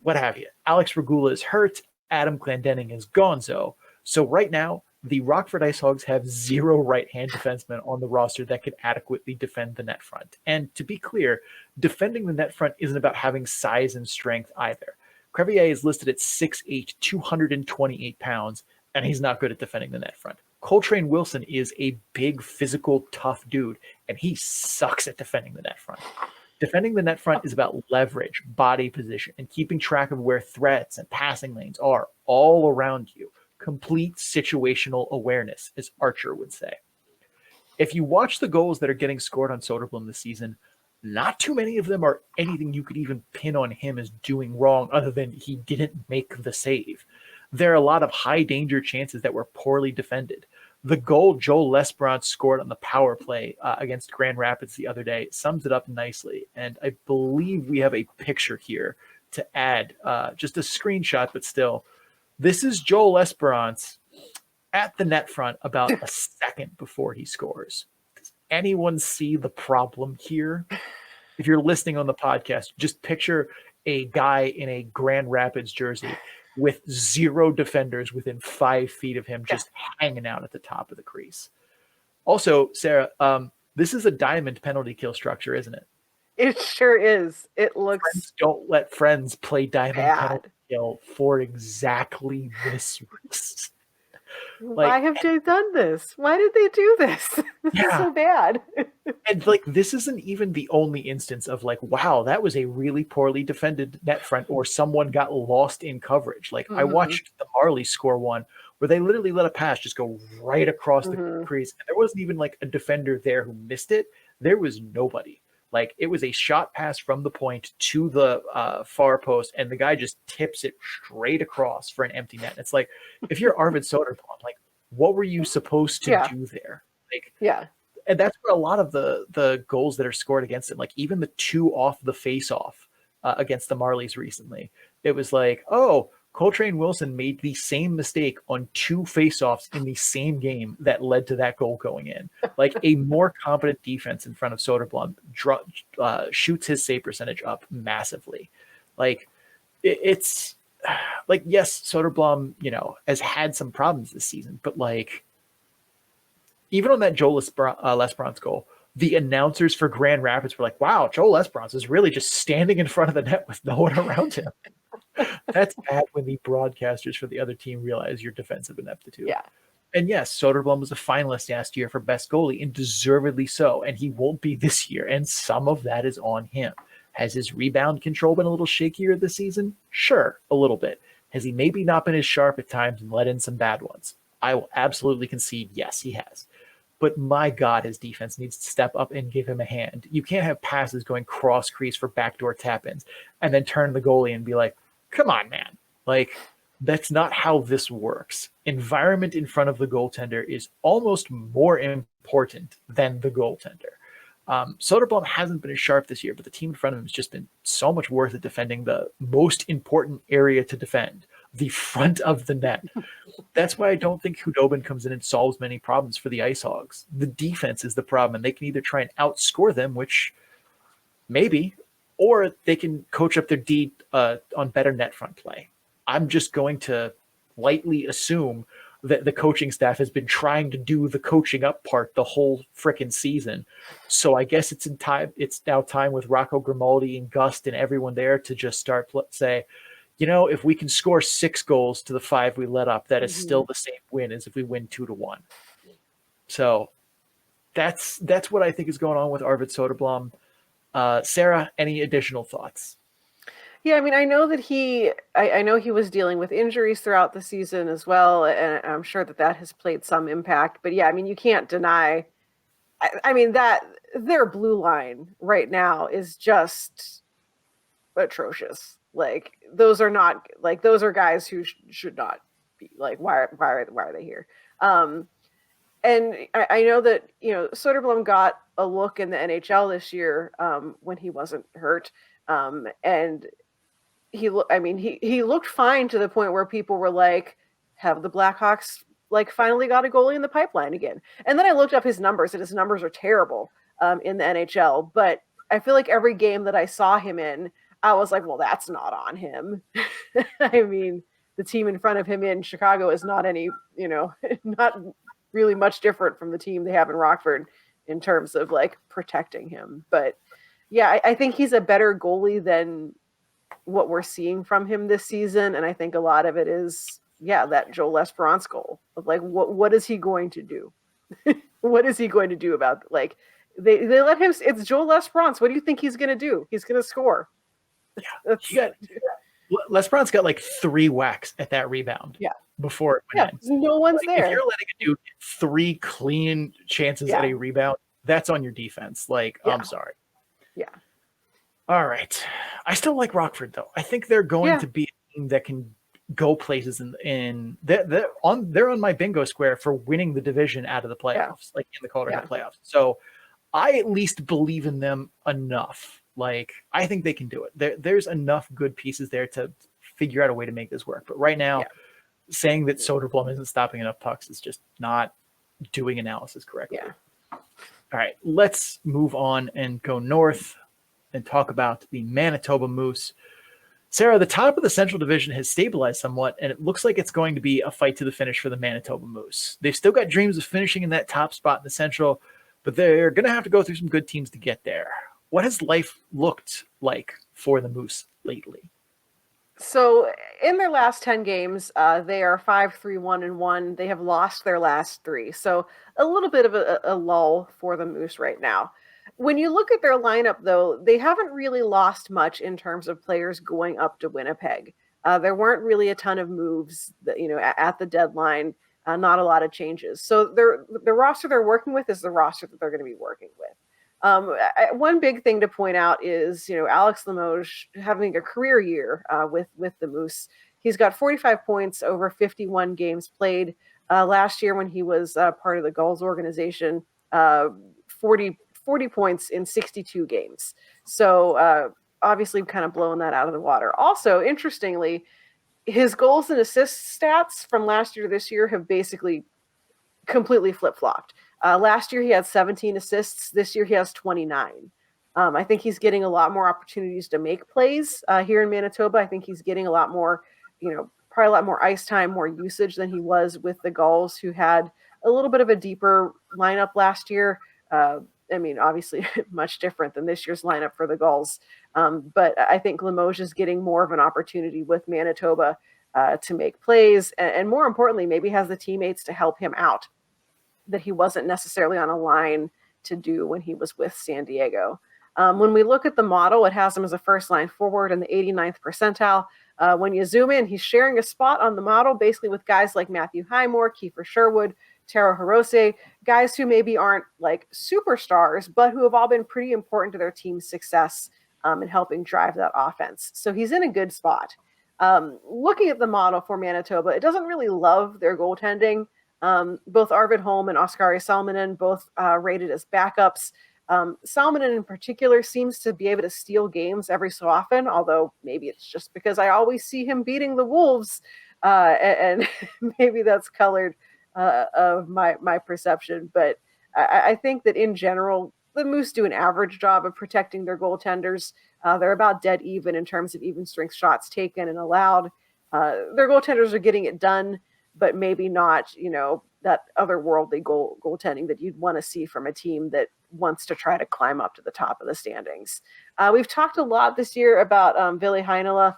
what have you. Alex Regula is hurt. Adam Clendening is gonzo. So right now, the Rockford IceHogs have 0 right-hand defensemen on the roster that could adequately defend the net front. And to be clear, defending the net front isn't about having size and strength either. Crevier is listed at 6'8", 228 pounds, and he's not good at defending the net front. Coltrane Wilson is a big, physical, tough dude, and he sucks at defending the net front. Defending the net front is about leverage, body position, and keeping track of where threats and passing lanes are all around you. Complete situational awareness, as Archer would say. If you watch the goals that are getting scored on Soderblom this season, not too many of them are anything you could even pin on him as doing wrong other than he didn't make the save. There are a lot of high-danger chances that were poorly defended. The goal Joel Lesperance scored on the power play against Grand Rapids the other day sums it up nicely, and I believe we have a picture here to add, just a screenshot, but still. This is Joel Esperance at the net front about a second before he scores. Does anyone see the problem here? If you're listening on the podcast, just picture a guy in a Grand Rapids jersey with 0 defenders within 5 feet of him just hanging out at the top of the crease. Also, Sarah, this is a diamond penalty kill structure, isn't it? It sure is. It looks Friends don't let friends play diamond bad. penalty kill for exactly this reason. Why have they done this? Why did they do this? This is so bad. And like, this isn't even the only instance of like, wow, that was a really poorly defended net front, or someone got lost in coverage. Like I watched the Marlies score one where they literally let a pass just go right across the crease. And there wasn't even like a defender there who missed it. There was nobody. Like it was a shot pass from the point to the far post, and the guy just tips it straight across for an empty net. And it's like, if you're Arvid Soderblom, like, what were you supposed to do there? Like, and that's where a lot of the goals that are scored against it, like even the 2 off the face-off against the Marlies recently, it was like, oh, Coltrane Wilson made the same mistake on 2 face-offs in the same game that led to that goal going in. Like a more competent defense in front of Soderblom shoots his save percentage up massively. Like it's like, yes, Soderblom, has had some problems this season, but like even on that Joel Lesperance goal, the announcers for Grand Rapids were like, wow, Joel Lesperance is really just standing in front of the net with no one around him. That's bad when the broadcasters for the other team realize your defensive ineptitude. Yeah. And yes, Soderblom was a finalist last year for best goalie, and deservedly so. And he won't be this year. And some of that is on him. Has his rebound control been a little shakier this season? Sure, a little bit. Has he maybe not been as sharp at times and let in some bad ones? I will absolutely concede, yes, he has. But my God, his defense needs to step up and give him a hand. You can't have passes going cross crease for backdoor tap-ins and then turn the goalie and be like, come on, man. Like, that's not how this works. Environment in front of the goaltender is almost more important than the goaltender. Soderblom hasn't been as sharp this year, but the team in front of him has just been so much worse at defending the most important area to defend, the front of the net. That's why I don't think Hudobin comes in and solves many problems for the IceHogs. The defense is the problem, and they can either try and outscore them, which maybe, or they can coach up their D on better net front play. I'm just going to lightly assume that the coaching staff has been trying to do the coaching up part the whole frickin' season. So I guess it's now time with Rocco Grimaldi and Gust and everyone there to just start say, if we can score 6 goals to the 5 we let up, that is still the same win as if we win 2-1. So that's what I think is going on with Arvid Soderblom. Sarah, any additional thoughts? Yeah, I mean, I know that I know he was dealing with injuries throughout the season as well, and I'm sure that has played some impact. But yeah, I mean, you can't deny, I mean, that their blue line right now is just atrocious. Like, those are guys who should not be, like, why are they here? And I know that, Soderblom got a look in the NHL this year when he wasn't hurt. And he looked fine to the point where people were like, have the Blackhawks like finally got a goalie in the pipeline again? And then I looked up his numbers, and his numbers are terrible in the NHL. But I feel like every game that I saw him in, I was like, well, that's not on him. I mean, the team in front of him in Chicago is not any, not really much different from the team they have in Rockford in terms of like protecting him. But yeah, I think he's a better goalie than what we're seeing from him this season. And I think a lot of it is, that Joel L'Esperance goal of like, what is he going to do? What is he going to do about, like, they let him, it's Joel L'Esperance. What do you think he's going to do? He's going to score. Yeah. L'Esperance got like 3 whacks at that rebound. Yeah. Before it went in. No one's like, there. If you're letting a dude get 3 clean chances at a rebound, that's on your defense. Like, I'm sorry. Yeah. All right. I still like Rockford though. I think they're going to be a team that can go places they're on my bingo square for winning the division out of the playoffs, like in the Calder playoffs. So I at least believe in them enough. Like, I think they can do it. There's enough good pieces there to figure out a way to make this work. But right now, saying that Soderblom isn't stopping enough pucks is just not doing analysis correctly. Yeah. All right, let's move on and go north and talk about the Manitoba Moose. Sarah, the top of the Central Division has stabilized somewhat, and it looks like it's going to be a fight to the finish for the Manitoba Moose. They've still got dreams of finishing in that top spot in the Central, but they're going to have to go through some good teams to get there. What has life looked like for the Moose lately? So in their last 10 games, they are 5-3-1-1. They have lost their last 3. So a little bit of a lull for the Moose right now. When you look at their lineup, though, they haven't really lost much in terms of players going up to Winnipeg. There weren't really a ton of moves that, at the deadline, not a lot of changes. So the roster they're working with is the roster that they're going to be working with. One big thing to point out is, Alex Limoges having a career year with the Moose. He's got 45 points over 51 games played. Last year when he was part of the Gulls organization, 40 points in 62 games. So obviously kind of blowing that out of the water. Also, interestingly, his goals and assists stats from last year to this year have basically completely flip-flopped. Last year he had 17 assists. This year he has 29. I think he's getting a lot more opportunities to make plays here in Manitoba. I think he's getting a lot more, probably a lot more ice time, more usage than he was with the Gulls, who had a little bit of a deeper lineup last year. Obviously much different than this year's lineup for the Gulls. But I think Limoges is getting more of an opportunity with Manitoba to make plays. And more importantly, maybe has the teammates to help him out that he wasn't necessarily on a line to do when he was with San Diego. When we look at the model, it has him as a first line forward in the 89th percentile. When you zoom in, he's sharing a spot on the model basically with guys like Matthew Highmore, Kiefer Sherwood, Taro Hirose, guys who maybe aren't like superstars, but who have all been pretty important to their team's success in helping drive that offense. So he's in a good spot. Looking at the model for Manitoba, it doesn't really love their goaltending. Both Arvid Holm and Oskari Salminen both rated as backups. Salminen in particular seems to be able to steal games every so often, although maybe it's just because I always see him beating the Wolves, and maybe that's colored of my perception. But I think that in general, the Moose do an average job of protecting their goaltenders. They're about dead even in terms of even strength shots taken and allowed. Their goaltenders are getting it done, but maybe not, that otherworldly goaltending that you'd want to see from a team that wants to try to climb up to the top of the standings. We've talked a lot this year about Ville Heinola.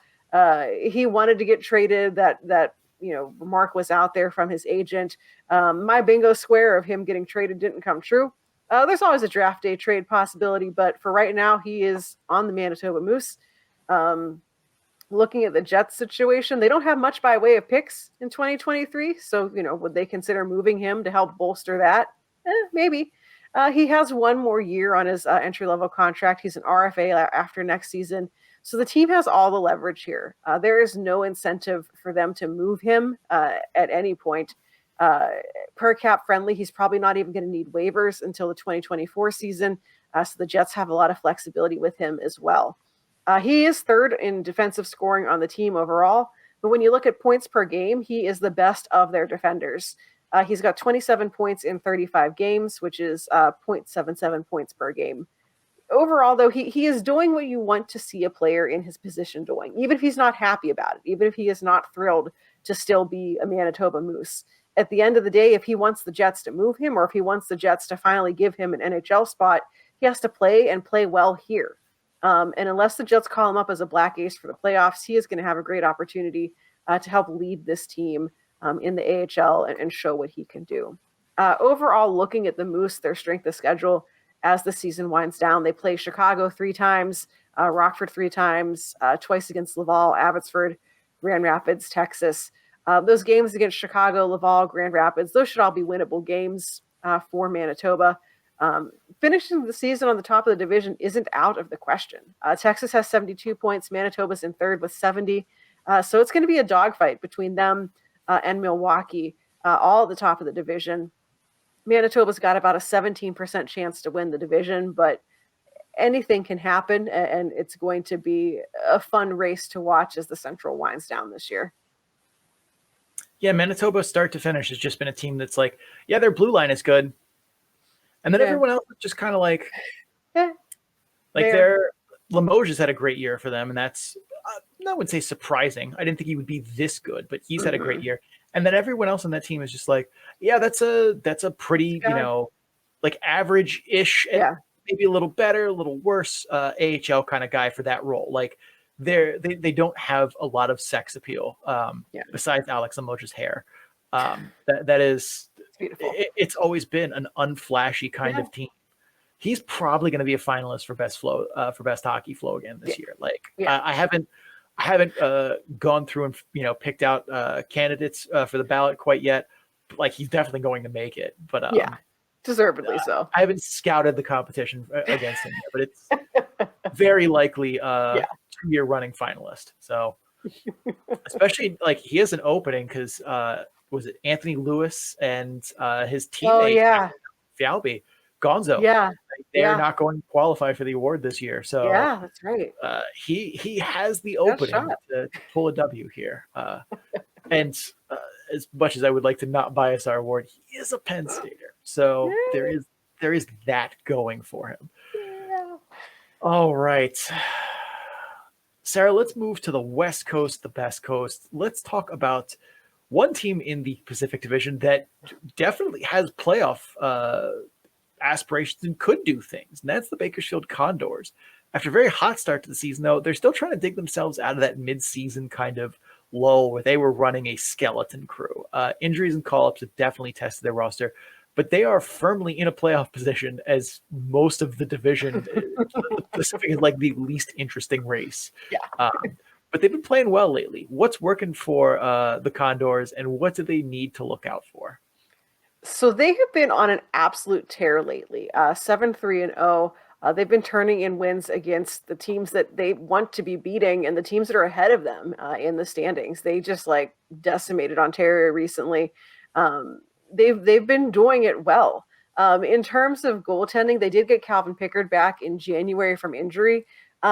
He wanted to get traded. That remark was out there from his agent. My bingo square of him getting traded didn't come true. There's always a draft day trade possibility, but for right now, he is on the Manitoba Moose. Looking at the Jets situation, they don't have much by way of picks in 2023. So, would they consider moving him to help bolster that? Maybe. He has one more year on his entry-level contract. He's an RFA after next season. So the team has all the leverage here. There is no incentive for them to move him at any point. Per cap friendly, he's probably not even going to need waivers until the 2024 season. So the Jets have a lot of flexibility with him as well. He is third in defensive scoring on the team overall, but when you look at points per game, he is the best of their defenders. He's got 27 points in 35 games, which is 0.77 points per game. Overall, though, he is doing what you want to see a player in his position doing, even if he's not happy about it, even if he is not thrilled to still be a Manitoba Moose. At the end of the day, if he wants the Jets to move him, or if he wants the Jets to finally give him an NHL spot, he has to play and play well here. And unless the Jets call him up as a black ace for the playoffs, he is going to have a great opportunity to help lead this team in the AHL and show what he can do. Overall, looking at the Moose, their strength of schedule as the season winds down, they play Chicago 3 times, Rockford 3 times, twice against Laval, Abbotsford, Grand Rapids, Texas. Those games against Chicago, Laval, Grand Rapids, those should all be winnable games for Manitoba. Finishing the season on the top of the division isn't out of the question. Texas has 72 points. Manitoba's in third with 70. So it's going to be a dogfight between them and Milwaukee, all at the top of the division. Manitoba's got about a 17% chance to win the division, but anything can happen, and it's going to be a fun race to watch as the Central winds down this year. Yeah, Manitoba start to finish has just been a team that's like, yeah, their blue line is good. And then everyone else is just kind of like, their Limoges has had a great year for them. And that's, I wouldn't say surprising. I didn't think he would be this good, but he's had a great year. And then everyone else on that team is just like, yeah, that's a pretty, like average-ish, and maybe a little better, a little worse AHL kind of guy for that role. Like they don't have a lot of sex appeal besides Alex Limoges' hair. That is, it's beautiful. It's always been an unflashy kind of team. He's probably going to be a finalist for best hockey flow again this year. Like I haven't gone through and picked out candidates for the ballot quite yet. But, like, he's definitely going to make it. But deservedly so. I haven't scouted the competition against him yet, but it's very likely 2-year running finalist. So especially like he has an opening because was it Anthony Lewis and his teammate Fialbi Gonzo? Yeah. They're not going to qualify for the award this year. So that's right. He has the opening to pull a W here. And as much as I would like to not bias our award, he is a Penn Stater. So there is that going for him. Yeah. All right. Sarah, let's move to the West Coast, the best coast. Let's talk about one team in the Pacific Division that definitely has playoff aspirations and could do things, and that's the Bakersfield Condors. After a very hot start to the season, though, they're still trying to dig themselves out of that mid-season kind of lull where they were running a skeleton crew. Injuries and call-ups have definitely tested their roster, but they are firmly in a playoff position as most of the division. The Pacific is like the least interesting race. But they've been playing well lately. What's working for the Condors, and what do they need to look out for? So they have been on an absolute tear lately, 7-3-0. They've been turning in wins against the teams that they want to be beating and the teams that are ahead of them in the standings. They just like decimated Ontario recently. They've been doing it well. In terms of goaltending, they did get Calvin Pickard back in January from injury.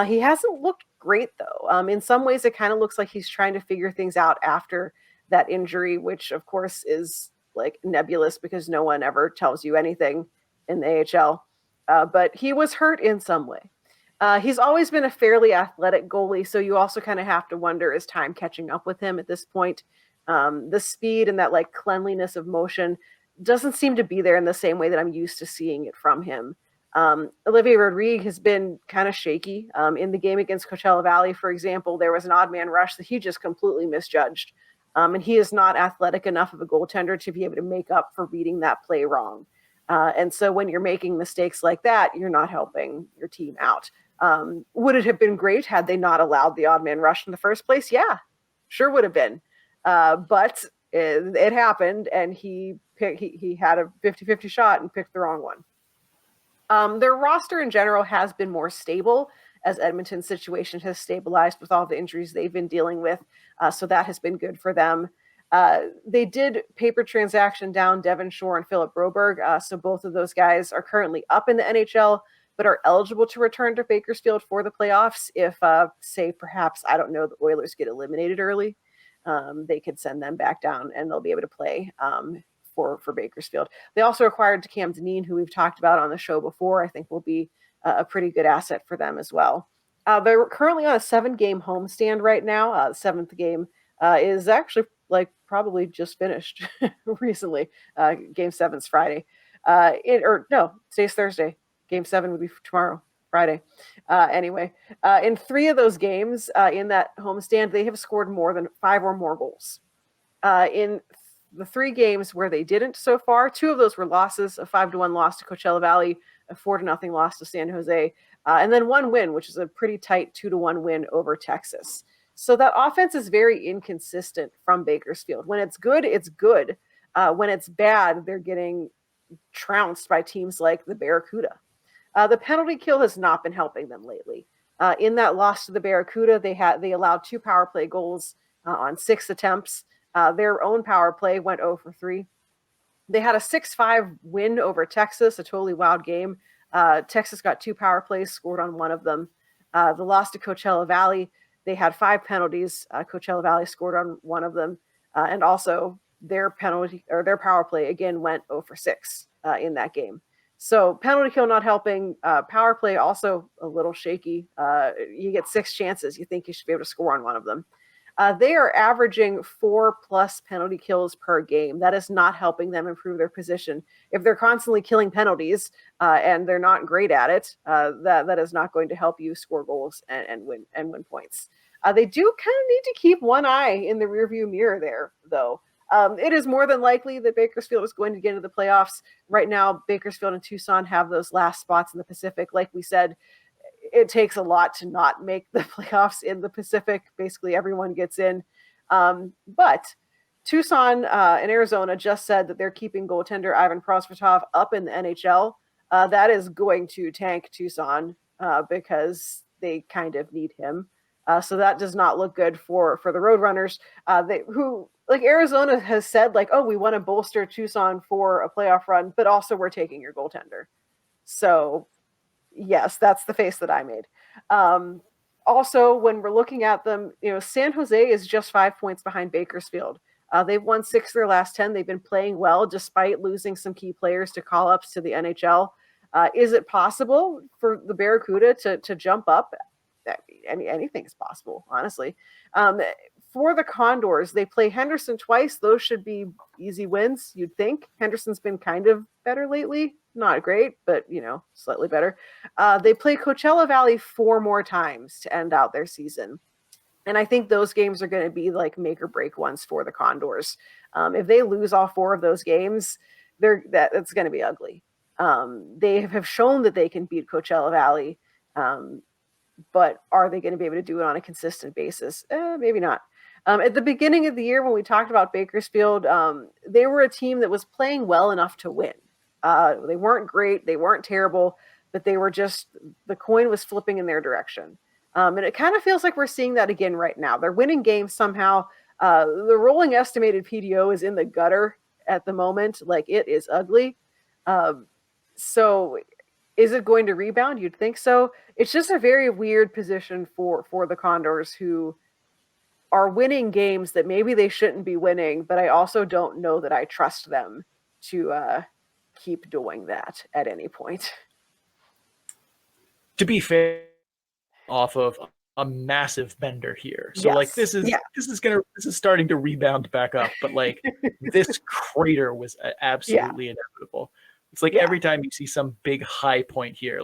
He hasn't looked great, though. In some ways, it kind of looks like he's trying to figure things out after that injury, which, of course, is like nebulous because no one ever tells you anything in the AHL. But he was hurt in some way. He's always been a fairly athletic goalie, so you also kind of have to wonder, is time catching up with him at this point? The speed and that like cleanliness of motion doesn't seem to be there in the same way that I'm used to seeing it from him. Olivier Rodrigue has been kind of shaky. In the game against Coachella Valley, for example, there was an odd man rush that he just completely misjudged. And he is not athletic enough of a goaltender to be able to make up for reading that play wrong. And so when you're making mistakes like that, you're not helping your team out. Would it have been great had they not allowed the odd man rush in the first place? Yeah, sure would have been. But it happened, and he had a 50-50 shot and picked the wrong one. Their roster in general has been more stable as Edmonton's situation has stabilized with all the injuries they've been dealing with. So that has been good for them. They did paper transaction down Devon Shore and Philip Broberg. So both of those guys are currently up in the NHL. but are eligible to return to Bakersfield for the playoffs if, say, perhaps, I don't know, the Oilers get eliminated early. They could send them back down and they'll be able to play for Bakersfield. They also acquired Cam Dineen, who we've talked about on the show before. I think will be a pretty good asset for them as well. They're currently on a 7-game homestand right now. The 7th game is actually probably just finished recently. Game 7's Friday. Today's Thursday. Game 7 would be tomorrow, Friday. Anyway, in 3 of those games in that homestand, they have scored more than 5 or more goals. In the 3 games where they didn't so far, 2 of those were losses: a 5-1 loss to Coachella Valley, a 4-0 loss to San Jose, and then 1 win, which is a pretty tight 2-1 win over Texas. So that offense is very inconsistent from Bakersfield. When it's good, it's good. When it's bad, they're getting trounced by teams like the Barracuda. The penalty kill has not been helping them lately. In that loss to the Barracuda, they allowed 2 power play goals on 6 attempts. Their own power play went 0 for 3. They had a 6-5 win over Texas, a totally wild game. Texas got 2 power plays, scored on 1 of them. The loss to Coachella Valley, they had 5 penalties. Coachella Valley scored on 1 of them. And also their power play again went 0 for 6 in that game. So penalty kill not helping. Power play also a little shaky. You get 6 chances. You think you should be able to score on 1 of them. They are averaging 4+ penalty kills per game. That is not helping them improve their position. If they're constantly killing penalties and they're not great at it, that is not going to help you score goals and win points. They do kind of need to keep one eye in the rearview mirror there, though. It is more than likely that Bakersfield is going to get into the playoffs. Right now, Bakersfield and Tucson have those last spots in the Pacific. Like we said, it takes a lot to not make the playoffs in the Pacific. Basically, everyone gets in. But Tucson and Arizona just said that they're keeping goaltender Ivan Prosvetov up in the NHL. That is going to tank Tucson because they kind of need him. So that does not look good for the Roadrunners, Arizona has said, we want to bolster Tucson for a playoff run, but also we're taking your goaltender. So, yes, that's the face that I made. Also, when we're looking at them, San Jose is just 5 points behind Bakersfield. They've won 6 of their last 10. They've been playing well despite losing some key players to call-ups to the NHL. Is it possible for the Barracuda to jump up? Anything is possible, honestly. For the Condors, they play Henderson twice. Those should be easy wins, you'd think. Henderson's been kind of better lately. Not great, but, slightly better. They play Coachella Valley 4 more times to end out their season. And I think those games are going to be make or break ones for the Condors. If they lose all 4 of those games, that's going to be ugly. They have shown that they can beat Coachella Valley, but are they going to be able to do it on a consistent basis? Maybe not. At the beginning of the year, when we talked about Bakersfield, they were a team that was playing well enough to win. They weren't great. They weren't terrible, but they were just, the coin was flipping in their direction. And it kind of feels like we're seeing that again right now. They're winning games somehow. The rolling estimated PDO is in the gutter at the moment. It is ugly. So is it going to rebound? You'd think so. It's just a very weird position for the Condors, who are winning games that maybe they shouldn't be winning, but I also don't know that I trust them to keep doing that at any point. To be fair, off of a massive bender here. So Yes. this is starting to rebound back up, but this crater was absolutely inevitable. It's every time you see some big high point here,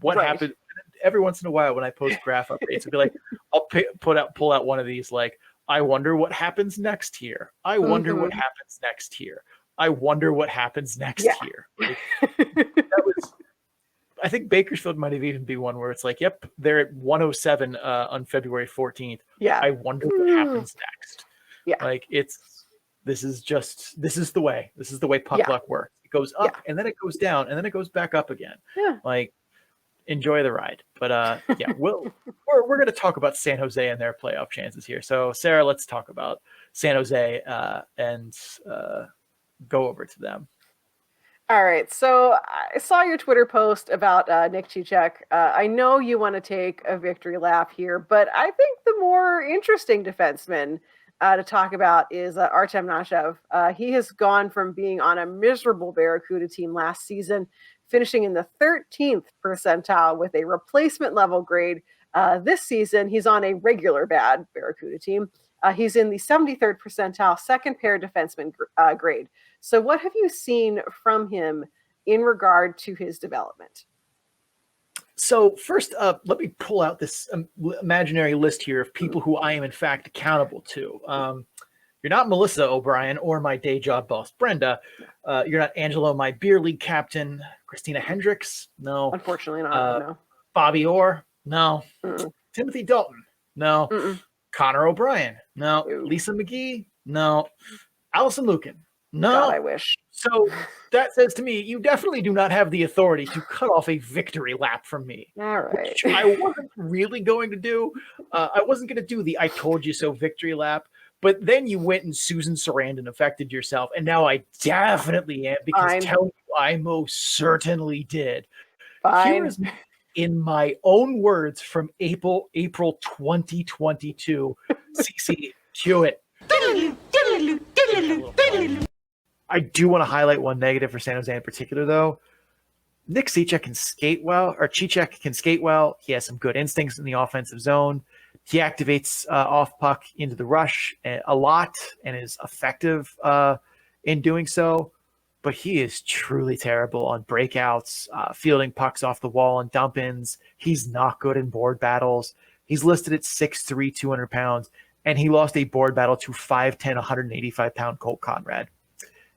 what happened every once in a while when I post graph updates, it'd be I'll pull out one of these, I wonder what happens next here. I wonder what happens next here. I wonder what happens next here. That was, I think Bakersfield might have even be one where it's yep, they're at 107 on February 14th. Yeah. I wonder what happens next. Yeah. This is the way. This is the way puck luck works. It goes up and then it goes down and then it goes back up again. Yeah. Enjoy the ride. But we're going to talk about San Jose and their playoff chances here. So Sarah, let's talk about San Jose and go over to them. All right, so I saw your Twitter post about Nick Cicek. I know you want to take a victory lap here, but I think the more interesting defenseman to talk about is Artem Nashev. He has gone from being on a miserable Barracuda team last season, finishing in the 13th percentile with a replacement level grade. This season, he's on a regular bad Barracuda team. He's in the 73rd percentile, second pair defenseman grade. So what have you seen from him in regard to his development? So first up, let me pull out this imaginary list here of people who I am in fact accountable to. You're not Melissa O'Brien or my day job boss, Brenda. You're not Angelo, my beer league captain. Christina Hendricks? No. Unfortunately not, no. Bobby Orr? No. Mm-mm. Timothy Dalton? No. Mm-mm. Connor O'Brien? No. Ew. Lisa McGee? No. Allison Lucan? No. God, I wish. So that says to me, you definitely do not have the authority to cut off a victory lap from me. All right. Which I wasn't really going to do. I wasn't going to do the I told you so victory lap. But then you went and Susan Sarandon affected yourself. And now I definitely am, because Fine. tell you I most certainly did. Fine. Here is, in my own words, from April 2022, CC, cue it. I do want to highlight one negative for San Jose in particular, though. Nick Cicek can skate well, or Cicek can skate well. He has some good instincts in the offensive zone. He activates off puck into the rush a lot and is effective in doing so. But he is truly terrible on breakouts, fielding pucks off the wall and dump-ins. He's not good in board battles. He's listed at 6'3", 200 pounds, and he lost a board battle to 5'10", 185-pound Colt Conrad.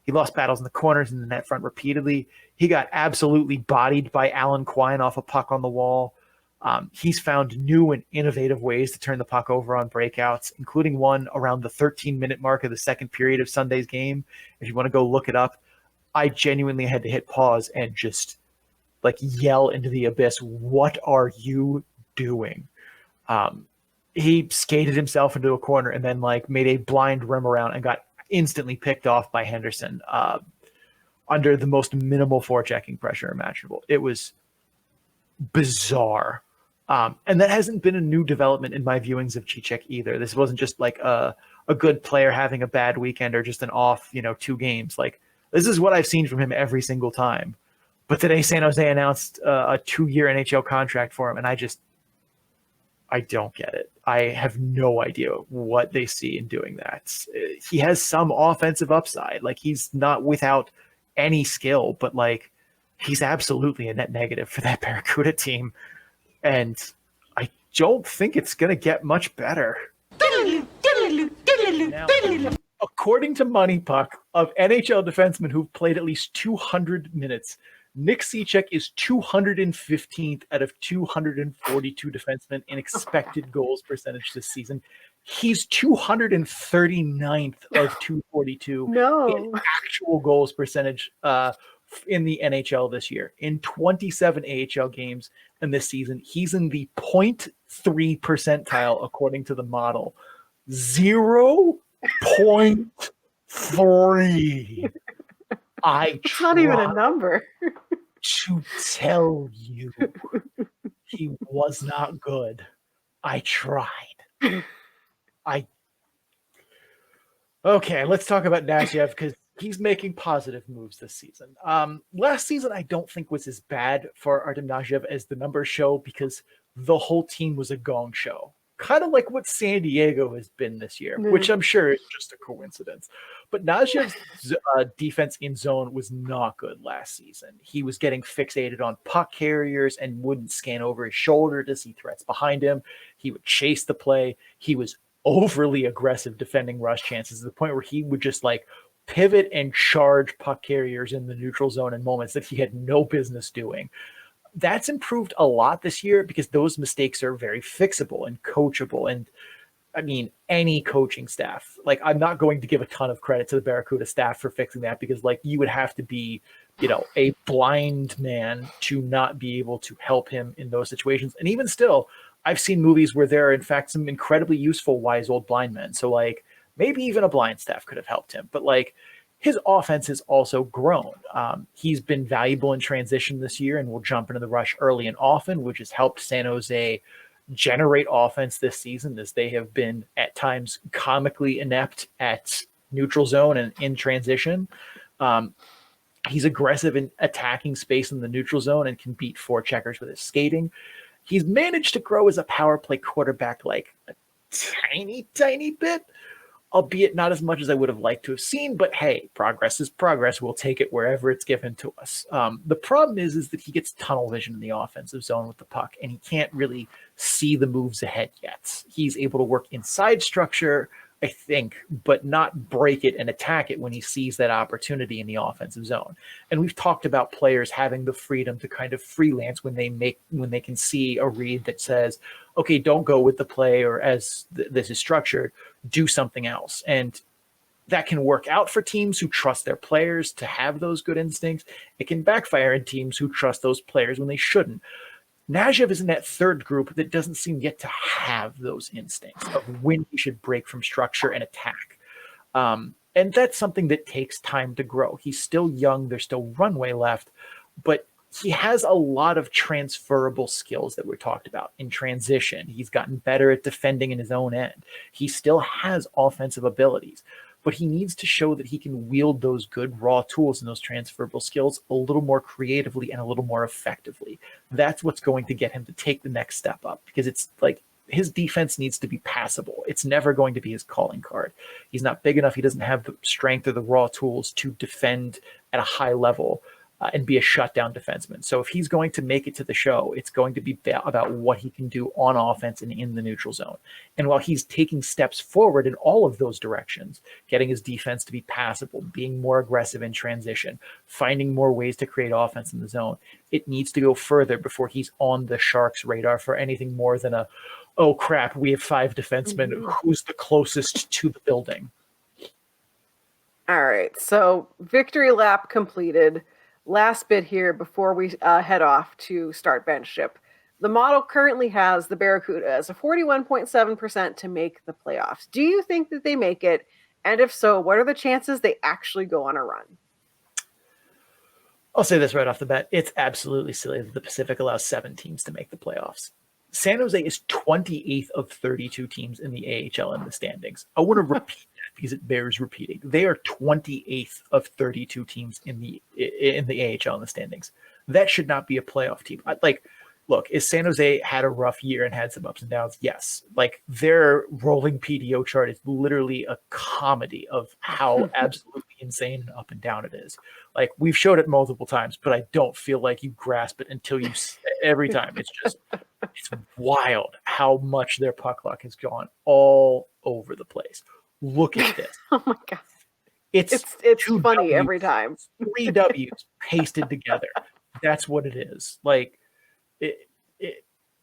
He lost battles in the corners and the net front repeatedly. He got absolutely bodied by Alan Quine off a puck on the wall. He's found new and innovative ways to turn the puck over on breakouts, including one around the 13-minute mark of the second period of Sunday's game. If you want to go look it up, I genuinely had to hit pause and just yell into the abyss, "What are you doing?" He skated himself into a corner and then made a blind rim around and got instantly picked off by Henderson under the most minimal forechecking pressure imaginable. It was bizarre. And that hasn't been a new development in my viewings of Cicek either. This wasn't just a good player having a bad weekend or just an off, 2 games. This is what I've seen from him every single time. But today San Jose announced a 2-year NHL contract for him, and I don't get it. I have no idea what they see in doing that. He has some offensive upside. He's not without any skill, but he's absolutely a net negative for that Barracuda team. And I don't think it's going to get much better. Now, according to Money Puck, of NHL defensemen who've played at least 200 minutes, Nick Cicek is 215th out of 242 defensemen in expected goals percentage this season. He's 239th of 242 in actual goals percentage in the NHL this year. In 27 AHL games in this season, he's in the 0.3 percentile according to the model. 0.3. It's not even a number. To tell you he was not good. I tried. Okay, let's talk about Nashev, because he's making positive moves this season. Last season, I don't think was as bad for Artem Nashev as the numbers show, because the whole team was a gong show. Kind of like what San Diego has been this year, which I'm sure is just a coincidence. But Nashev's defense in zone was not good last season. He was getting fixated on puck carriers and wouldn't scan over his shoulder to see threats behind him. He would chase the play. He was overly aggressive defending rush chances to the point where he would just pivot and charge puck carriers in the neutral zone in moments that he had no business doing. That's improved a lot this year because those mistakes are very fixable and coachable. And I mean, any coaching staff, I'm not going to give a ton of credit to the Barracuda staff for fixing that, because you would have to be, a blind man to not be able to help him in those situations. And even still, I've seen movies where there are in fact some incredibly useful wise old blind men. So maybe even a blind staff could have helped him, but his offense has also grown. He's been valuable in transition this year and will jump into the rush early and often, which has helped San Jose generate offense this season, as they have been at times comically inept at neutral zone and in transition. He's aggressive in attacking space in the neutral zone and can beat forecheckers with his skating. He's managed to grow as a power play quarterback like a tiny bit, albeit not as much as I would have liked to have seen. But hey, progress is progress. We'll take it wherever it's given to us. The problem is that he gets tunnel vision in the offensive zone with the puck, and he can't really see the moves ahead yet. He's able to work inside structure, I think, but not break it and attack it when he sees that opportunity in the offensive zone. And we've talked about players having the freedom to kind of freelance when they can see a read that says, okay, don't go with the play, or as this is structured, do something else. And that can work out for teams who trust their players to have those good instincts. It can backfire in teams who trust those players when they shouldn't. Najib is in that third group that doesn't seem yet to have those instincts of when he should break from structure and attack. And that's something that takes time to grow. He's still young. There's still runway left, but he has a lot of transferable skills that we talked about in transition. He's gotten better at defending in his own end. He still has offensive abilities, but he needs to show that he can wield those good raw tools and those transferable skills a little more creatively and a little more effectively. That's what's going to get him to take the next step up, because it's like his defense needs to be passable. It's never going to be his calling card. He's not big enough. He doesn't have the strength or the raw tools to defend at a high level and be a shutdown defenseman. So if he's going to make it to the show, it's going to be about what he can do on offense and in the neutral zone. And while he's taking steps forward in all of those directions, getting his defense to be passable, being more aggressive in transition, finding more ways to create offense in the zone, it needs to go further before he's on the Sharks' radar for anything more than a, oh crap, we have 5 defensemen. Who's the closest to the building? All right, so victory lap completed. Last bit here before we head off to start bench ship. The model currently has the Barracuda as a 41.7% to make the playoffs. Do you think that they make it? And if so, what are the chances they actually go on a run? I'll say this right off the bat. It's absolutely silly that the Pacific allows 7 teams to make the playoffs. San Jose is 28th of 32 teams in the AHL in the standings. I want to repeat that because it bears repeating. They are 28th of 32 teams in the AHL in the standings. That should not be a playoff team. Look, is San Jose had a rough year and had some ups and downs? Yes. Like, their rolling PDO chart is literally a comedy of how absolutely insane and up and down it is. Like, we've showed it multiple times, but I don't feel like you grasp it until you every time. It's just, it's wild how much their puck luck has gone all over the place. Look at this. Oh my God. It's funny every time. 3 W's pasted together. That's what it is. Like,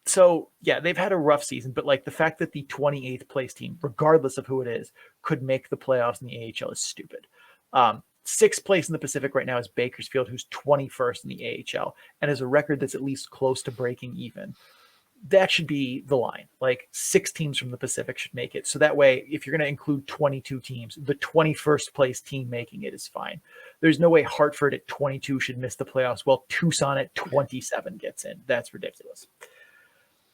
so yeah, they've had a rough season, but like the fact that the 28th place team, regardless of who it is, could make the playoffs in the AHL is stupid. 6th place in the Pacific right now is Bakersfield, who's 21st in the AHL and has a record that's at least close to breaking even. That should be the line. Like, 6 teams from the Pacific should make it. So that way, if you're going to include 22 teams, the 21st place team making it is fine. There's no way Hartford at 22 should miss the playoffs, while Tucson at 27 gets in. That's ridiculous.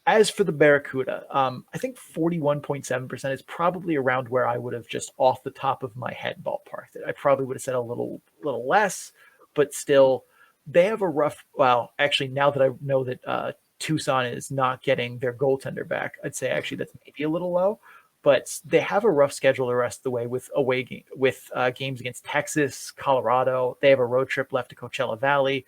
As for the Barracuda, I think 41.7% is probably around where I would have just off the top of my head ballparked it. I probably would have said a little less, but still, they have a rough, well, actually, now that I know that Tucson is not getting their goaltender back, I'd say actually that's maybe a little low, but they have a rough schedule the rest of the way with games against Texas, Colorado. They have a road trip left to Coachella Valley.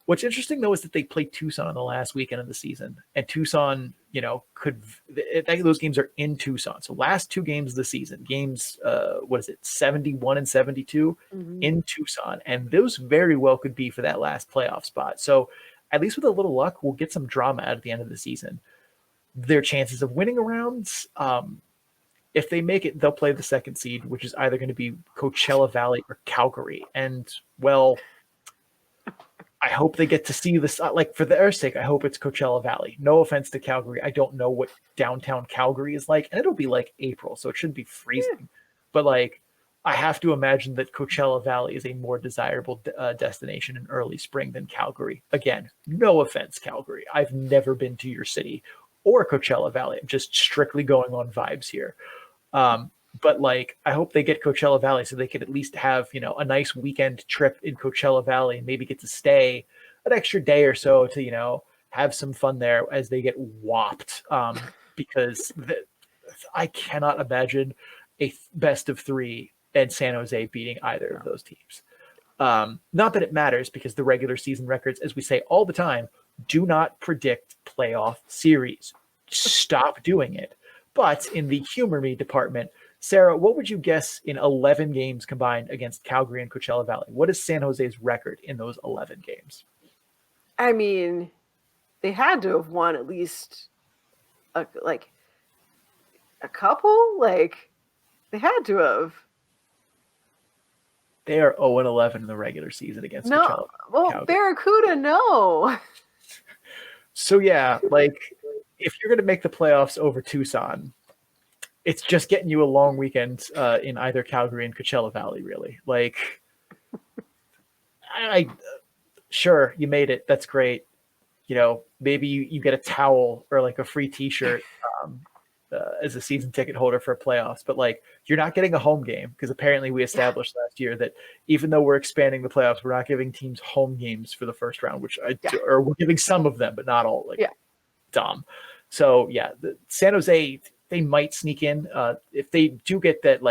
What's interesting, though, is that they played Tucson on the last weekend of the season, and Tucson, those games are in Tucson. So last 2 games of the season, 71 and 72 in Tucson, and those very well could be for that last playoff spot. So at least with a little luck, we'll get some drama at the end of the season. Their chances of winning a round, if they make it, they'll play the 2nd seed, which is either going to be Coachella Valley or Calgary. And, well, I hope they get to see this. Like, for their sake, I hope it's Coachella Valley. No offense to Calgary. I don't know what downtown Calgary is like, and it'll be like April, so it shouldn't be freezing. But, like, I have to imagine that Coachella Valley is a more desirable destination in early spring than Calgary. Again, no offense, Calgary. I've never been to your city or Coachella Valley. I'm just strictly going on vibes here. But like, I hope they get Coachella Valley so they could at least have, a nice weekend trip in Coachella Valley and maybe get to stay an extra day or so to, have some fun there as they get whopped. Because I cannot imagine a best of 3 and San Jose beating either of those teams. Not that it matters because the regular season records, as we say all the time, do not predict playoff series. Stop doing it. But in the humor me department, Sarah, what would you guess in 11 games combined against Calgary and Coachella Valley? What is San Jose's record in those 11 games? I mean, they had to have won at least a couple. Like, they had to have. They are 0-11 in the regular season against Coachella. Well, Calgary. Barracuda, no. So yeah, like if you're going to make the playoffs over Tucson, it's just getting you a long weekend in either Calgary and Coachella Valley, really. Like, sure, you made it. That's great. Maybe you get a towel or like a free T-shirt as a season ticket holder for playoffs, but like you're not getting a home game because apparently we established last year that even though we're expanding the playoffs, we're not giving teams home games for the first round, or we're giving some of them, but not all. Dumb. So yeah, the San Jose, they might sneak in if they do get that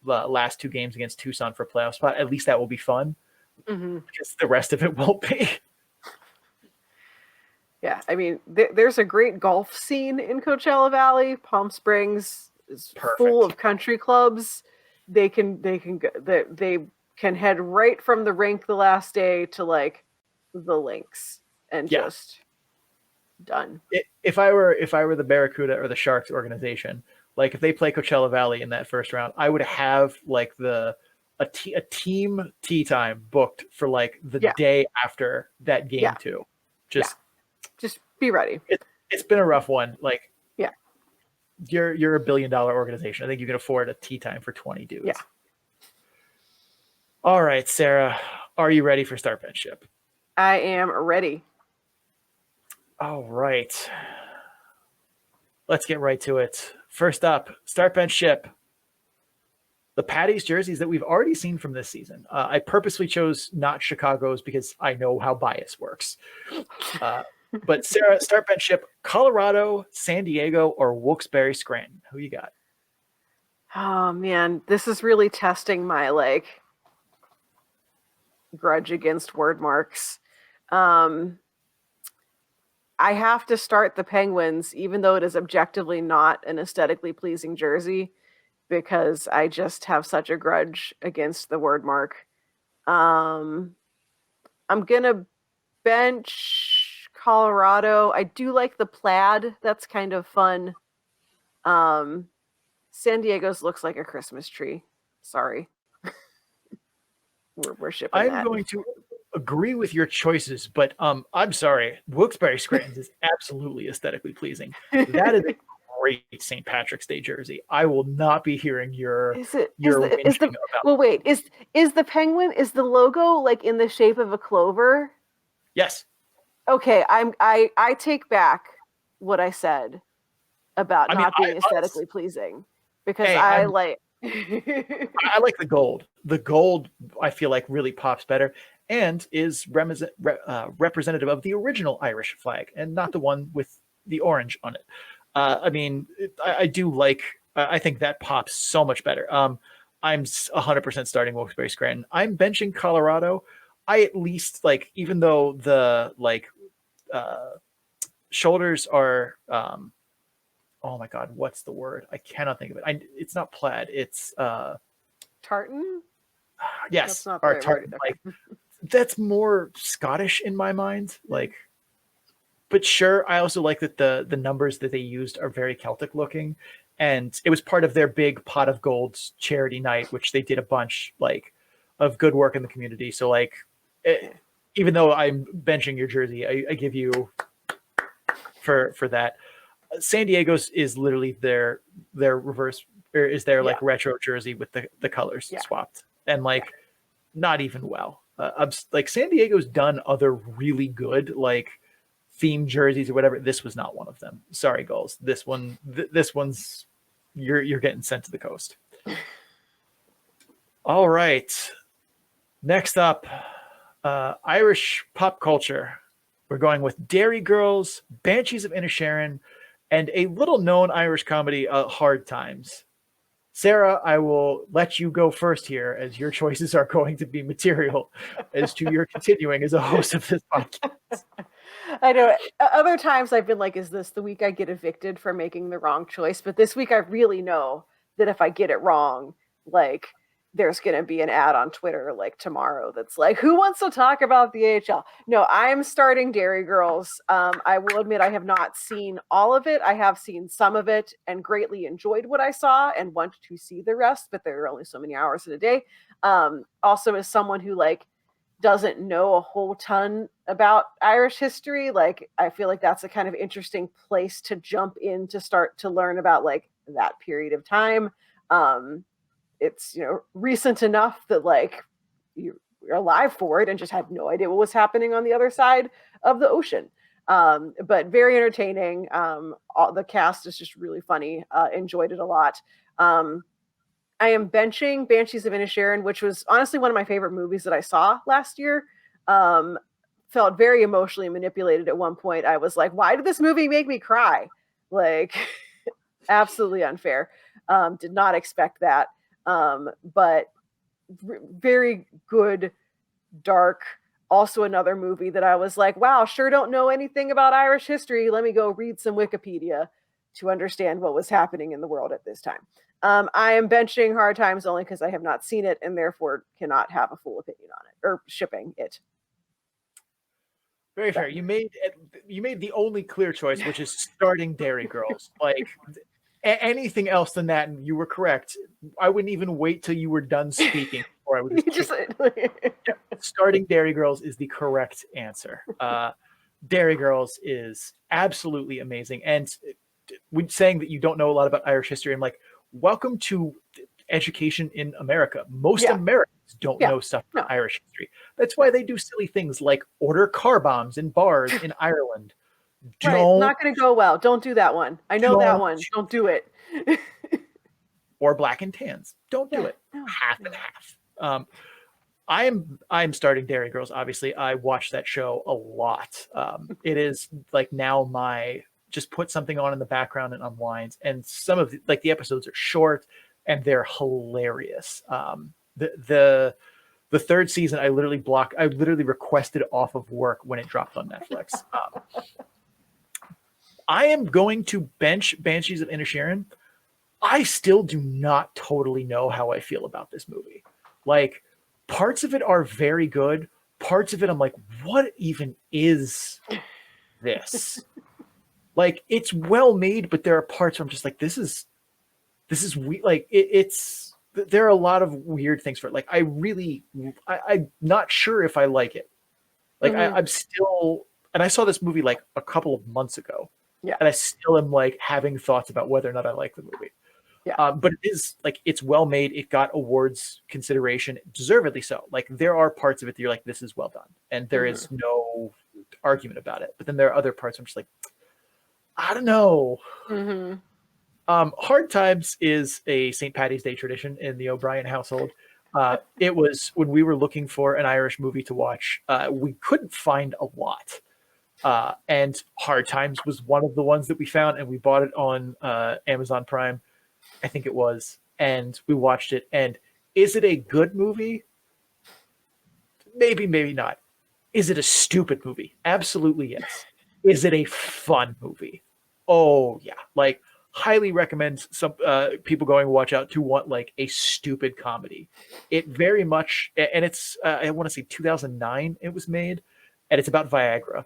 last 2 games against Tucson for playoff spot. At least that will be fun because the rest of it won't be. Yeah, I mean, there's a great golf scene in Coachella Valley. Palm Springs is full of country clubs. They can head right from the rink the last day to like the links and just done. If I were the Barracuda or the Sharks organization, like if they play Coachella Valley in that first round, I would have like a team tea time booked for like the day after that game too. Just be ready. It's been a rough one. Like, you're a $1 billion organization. I think you can afford a tea time for 20 dudes. Yeah. All right, Sarah, are you ready for Start Bench Ship? I am ready. All right. Let's get right to it. First up, Start Bench Ship. The Patties jerseys that we've already seen from this season. I purposely chose not Chicago's because I know how bias works. But Sarah, Start Bench Ship, Colorado, San Diego, or Wilkes-Barre Scranton? Who you got? Oh man, this is really testing my grudge against word marks. I have to start the Penguins, even though it is objectively not an aesthetically pleasing jersey, because I just have such a grudge against the word mark. I'm gonna bench Colorado. I do like the plaid. That's kind of fun. San Diego's looks like a Christmas tree. Sorry. we're shipping that. I'm going to agree with your choices, but I'm sorry. Wilkes-Barre Scranton is absolutely aesthetically pleasing. That is a great St. Patrick's Day jersey. I will not be hearing your well, wait, is the penguin, is the logo like in the shape of a clover? Yes. Okay, I take back what I said about not being aesthetically pleasing because I like I like the gold. The gold I feel like really pops better and is representative of the original Irish flag and not the one with the orange on it. I do like. I think that pops so much better. I'm 100% starting Wilkes-Barre Scranton. I'm benching Colorado. I at least even though the shoulders are oh my god, what's the word? I cannot think of it. It's not plaid. It's tartan. Yes, that's or tartan. That's more Scottish in my mind. But sure, I also like that the numbers that they used are very Celtic looking, and it was part of their big Pot of Gold's charity night, which they did a bunch of good work in the community. So even though I'm benching your jersey, I give you for that. San Diego's is literally their reverse or is their like retro jersey with the colors swapped, and like not even well. Like San Diego's done other really good like theme jerseys or whatever. This was not one of them. Sorry, Gulls. This one's you're getting sent to the coast. All right. Next up, Irish pop culture. We're going with Dairy Girls, Banshees of Inisherin, and a little-known Irish comedy, Hard Times. Sarah, I will let you go first here, as your choices are going to be material as to your continuing as a host of this podcast. I know. Other times I've been like, is this the week I get evicted for making the wrong choice? But this week I really know that if I get it wrong, like there's going to be an ad on Twitter like tomorrow that's like, who wants to talk about the AHL? No, I'm starting Dairy Girls. I will admit I have not seen all of it. I have seen some of it and greatly enjoyed what I saw and want to see the rest, but there are only so many hours in a day. Also, as someone who like doesn't know a whole ton about Irish history, like I feel like that's a kind of interesting place to jump in to start to learn about like that period of time. It's, recent enough that like you're alive for it and just had no idea what was happening on the other side of the ocean. But very entertaining. The cast is just really funny. Enjoyed it a lot. I am benching Banshees of Inisherin, which was honestly one of my favorite movies that I saw last year. Felt very emotionally manipulated at one point. I was like, why did this movie make me cry? Like, absolutely unfair. Did not expect that. But very good, dark, also another movie that I was like, wow, sure don't know anything about Irish history. Let me go read some Wikipedia to understand what was happening in the world at this time. I am benching Hard Times only because I have not seen it and therefore cannot have a full opinion on it or shipping it. Very fair. You made the only clear choice, which is starting Dairy Girls. Like anything else than that, and you were correct. I wouldn't even wait till you were done speaking before I would just starting Dairy Girls is the correct answer. Dairy Girls is absolutely amazing. And when saying that you don't know a lot about Irish history, I'm like, welcome to education in America. Most Americans don't know stuff about Irish history. That's why they do silly things like order car bombs in bars in Ireland. Not going to go well. Don't do that one. I know that one. Don't do it. Or black and tans. Don't do it. Half and half. I'm starting Dairy Girls. Obviously, I watch that show a lot. It is like now my just put something on in the background and unwind. And some of the episodes are short and they're hilarious. The third season, I literally requested off of work when it dropped on Netflix. I am going to bench Banshees of Inisherin. I still do not totally know how I feel about this movie. Like, parts of it are very good. Parts of it, I'm like, what even is this? Like, it's well made, but there are parts where I'm just like, this is weird. Like, there are a lot of weird things for it. Like, I'm not sure if I like it. Like, I'm still, and I saw this movie like a couple of months ago. Yeah. And I still am like having thoughts about whether or not I like the movie. Yeah. But it is like, it's well made. It got awards consideration, deservedly so. Like, there are parts of it that you're like, this is well done. And there is no argument about it. But then there are other parts I'm just like, I don't know. Hard Times is a St. Paddy's Day tradition in the O'Brien household. It was when we were looking for an Irish movie to watch, we couldn't find a lot. And Hard Times was one of the ones that we found, and we bought it on Amazon Prime, I think it was, and we watched it. And is it a good movie? Maybe, maybe not. Is it a stupid movie? Absolutely yes. Is it a fun movie? Oh yeah. Like, highly recommend some people going watch out to want like a stupid comedy. It very much, and it's I want to say 2009 it was made, and it's about Viagra.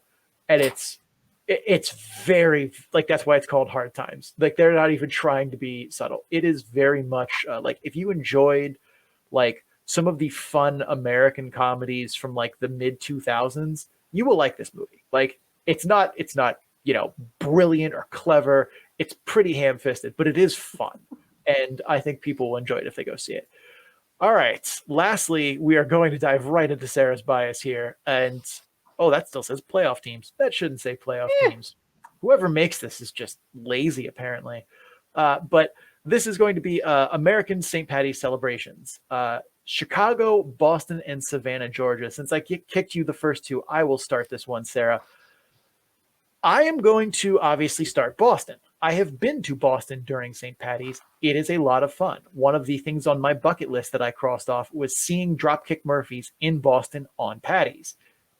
And it's very, like, that's why it's called Hard Times. Like, they're not even trying to be subtle. It is very much like, if you enjoyed like some of the fun American comedies from like the mid 2000s, you will like this movie. Like, it's not, brilliant or clever. It's pretty ham-fisted, but it is fun. and I think people will enjoy it if they go see it. All right. Lastly, we are going to dive right into Sarah's bias here. And, that still says playoff teams. That shouldn't say playoff teams. Whoever makes this is just lazy, apparently. But this is going to be American St. Patty's celebrations. Chicago, Boston, and Savannah, Georgia. Since I kicked you the first two, I will start this one, Sarah. I am going to obviously start Boston. I have been to Boston during St. Patty's. It is a lot of fun. One of the things on my bucket list that I crossed off was seeing Dropkick Murphys in Boston on Patty's.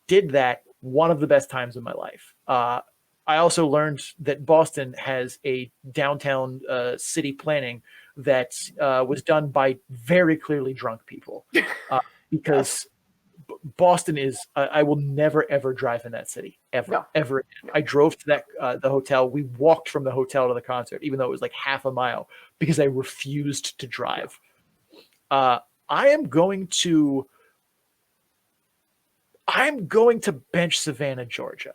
Did that, one of the best times of my life. I also learned that Boston has a downtown city planning that was done by very clearly drunk people because Boston is, I will never, ever drive in that city, ever. I drove to the hotel. We walked from the hotel to the concert, even though it was like half a mile, because I refused to drive. I'm going to bench Savannah, Georgia.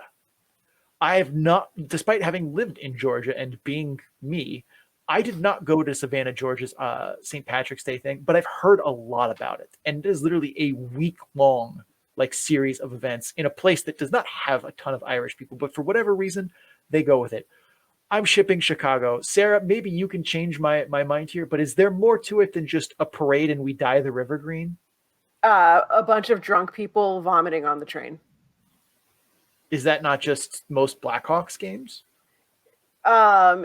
I have not, despite having lived in Georgia and being me, I did not go to Savannah, Georgia's St. Patrick's Day thing, but I've heard a lot about it. And it is literally a week-long series of events in a place that does not have a ton of Irish people, but for whatever reason, they go with it. I'm shipping Chicago. Sarah, maybe you can change my mind here, but is there more to it than just a parade and we dye the river green? A bunch of drunk people vomiting on the train. Is that not just most Blackhawks games?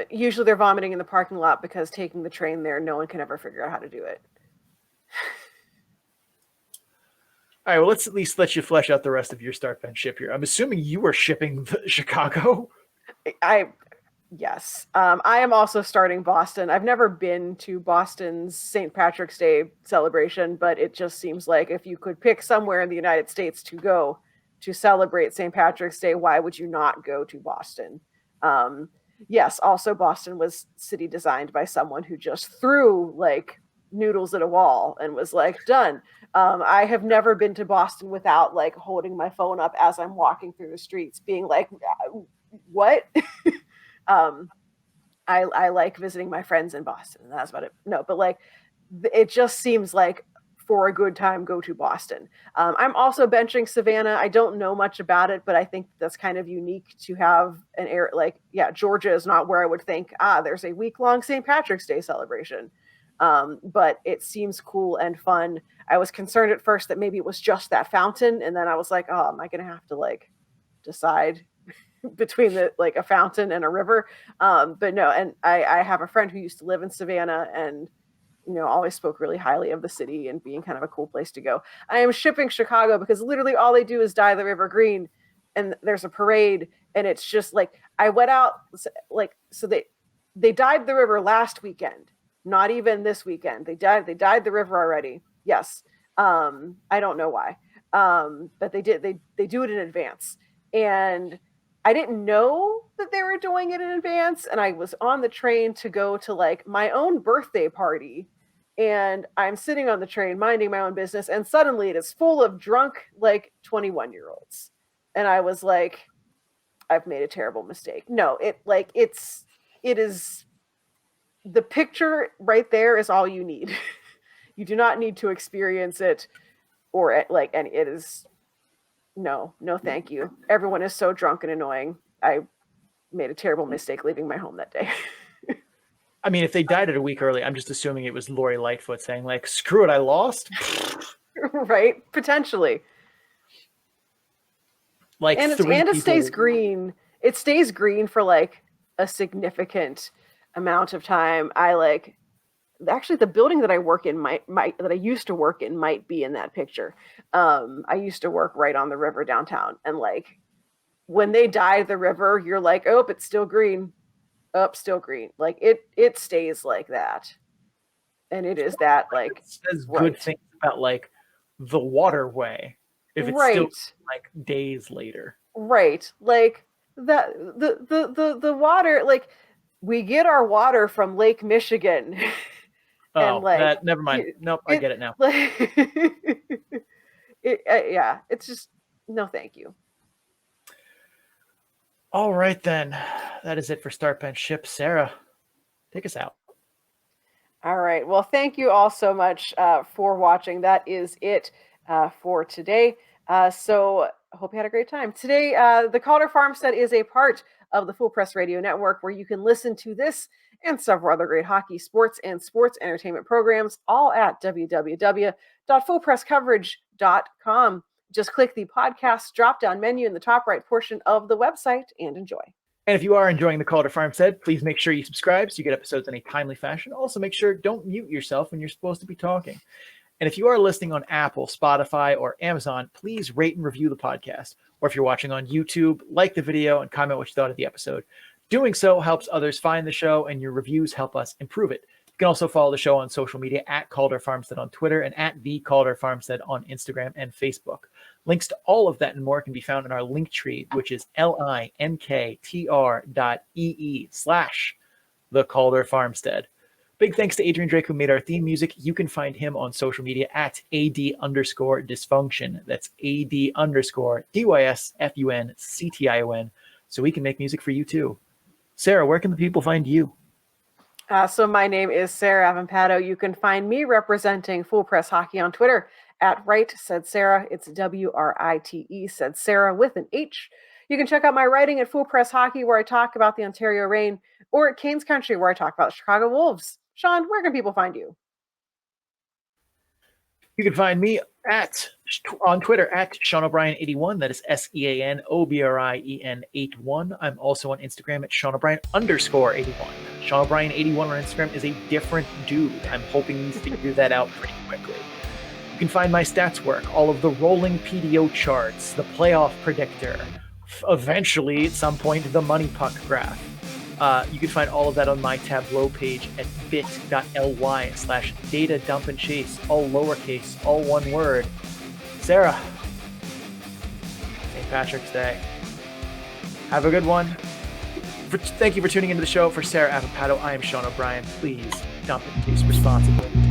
Usually they're vomiting in the parking lot because taking the train there, no one can ever figure out how to do it. All right, well, let's at least let you flesh out the rest of your start bench ship here. I'm assuming you were shipping Chicago. Yes. I am also starting Boston. I've never been to Boston's St. Patrick's Day celebration, but it just seems like if you could pick somewhere in the United States to go to celebrate St. Patrick's Day, why would you not go to Boston? Yes, also Boston was city designed by someone who just threw noodles at a wall and was done. I have never been to Boston without holding my phone up as I'm walking through the streets being what? I like visiting my friends in Boston, and that's about it. No, but it just seems like for a good time, go to Boston. I'm also benching Savannah. I don't know much about it, but I think that's kind of unique to have an area Georgia is not where I would think, there's a week-long St. Patrick's Day celebration. But it seems cool and fun. I was concerned at first that maybe it was just that fountain, and then I was like, oh, am I going to have to decide between a fountain and a river? But no, and I have a friend who used to live in Savannah and always spoke really highly of the city and being kind of a cool place to go. I am shipping Chicago because literally all they do is dye the river green, and there's a parade, and it's just I went out so they dyed the river last weekend, not even this weekend. They dyed the river already. Yes. I don't know why. But they do it in advance. And I didn't know that they were doing it in advance. And I was on the train to go to my own birthday party. And I'm sitting on the train minding my own business. And suddenly it is full of drunk 21-year-olds. And I was like, I've made a terrible mistake. No, it is the picture right there is all you need. You do not need to experience it or and it is no, thank you. Everyone is so drunk and annoying. I made a terrible mistake leaving my home that day. I mean, if they died it a week early, I'm just assuming it was Lori Lightfoot saying screw it, I lost. Right? Potentially. It stays green. It stays green for a significant amount of time. Actually the building that I work in that I used to work in might be in that picture. I used to work right on the river downtown, and when they dye the river, you're oh, it's still green. Still green. It stays like that. And it is that it says good things about the waterway if it's still days later. Right. The water, we get our water from Lake Michigan. Oh, never mind. Nope, I get it now. It's just no, thank you. All right, then. That is it for Start Bench Ship. Sarah, take us out. All right. Well, thank you all so much for watching. That is it for today. So I hope you had a great time. Today, the Calder Farmstead is a part of the Full Press Radio Network, where you can listen to this and several other great hockey, sports, and sports entertainment programs, all at www.fullpresscoverage.com. Just click the podcast drop-down menu in the top right portion of the website and enjoy. And if you are enjoying the Calder Farmstead, please make sure you subscribe so you get episodes in a timely fashion. Also, make sure don't mute yourself when you're supposed to be talking. And if you are listening on Apple, Spotify, or Amazon, please rate and review the podcast. Or if you're watching on YouTube, like the video and comment what you thought of the episode. Doing so helps others find the show, and your reviews help us improve it. You can also follow the show on social media at Calder Farmstead on Twitter and at The Calder Farmstead on Instagram and Facebook. Links to all of that and more can be found in our link tree, which is linktr.ee/The Calder Farmstead. Big thanks to Adrian Drake, who made our theme music. You can find him on social media at AD_dysfunction. That's AD_DYSFUNCTION. So we can make music for you too. Sarah, where can the people find you? So my name is Sarah Avampato. You can find me representing Full Press Hockey on Twitter at Right Said Sarah. It's WRITE Said Sarah with an H. You can check out my writing at Full Press Hockey, where I talk about the Ontario Reign, or at Canes Country, where I talk about the Chicago Wolves. Sean, where can people find you? You can find me on Twitter at Sean O'Brien81. That is SeanObrien81. I'm also on Instagram at Sean O'Brien_81. Sean O'Brien81 on Instagram is a different dude. I'm hoping you figure that out pretty quickly. You can find my stats work, all of the rolling PDO charts, the playoff predictor, eventually at some point the money puck graph. You can find all of that on my Tableau page at bit.ly/data-dump-and-chase, all lowercase, all one word. Sarah, St. Patrick's Day. Have a good one. Thank you for tuning into the show. For Sarah Avampato, I am Sean O'Brien. Please dump and chase responsibly.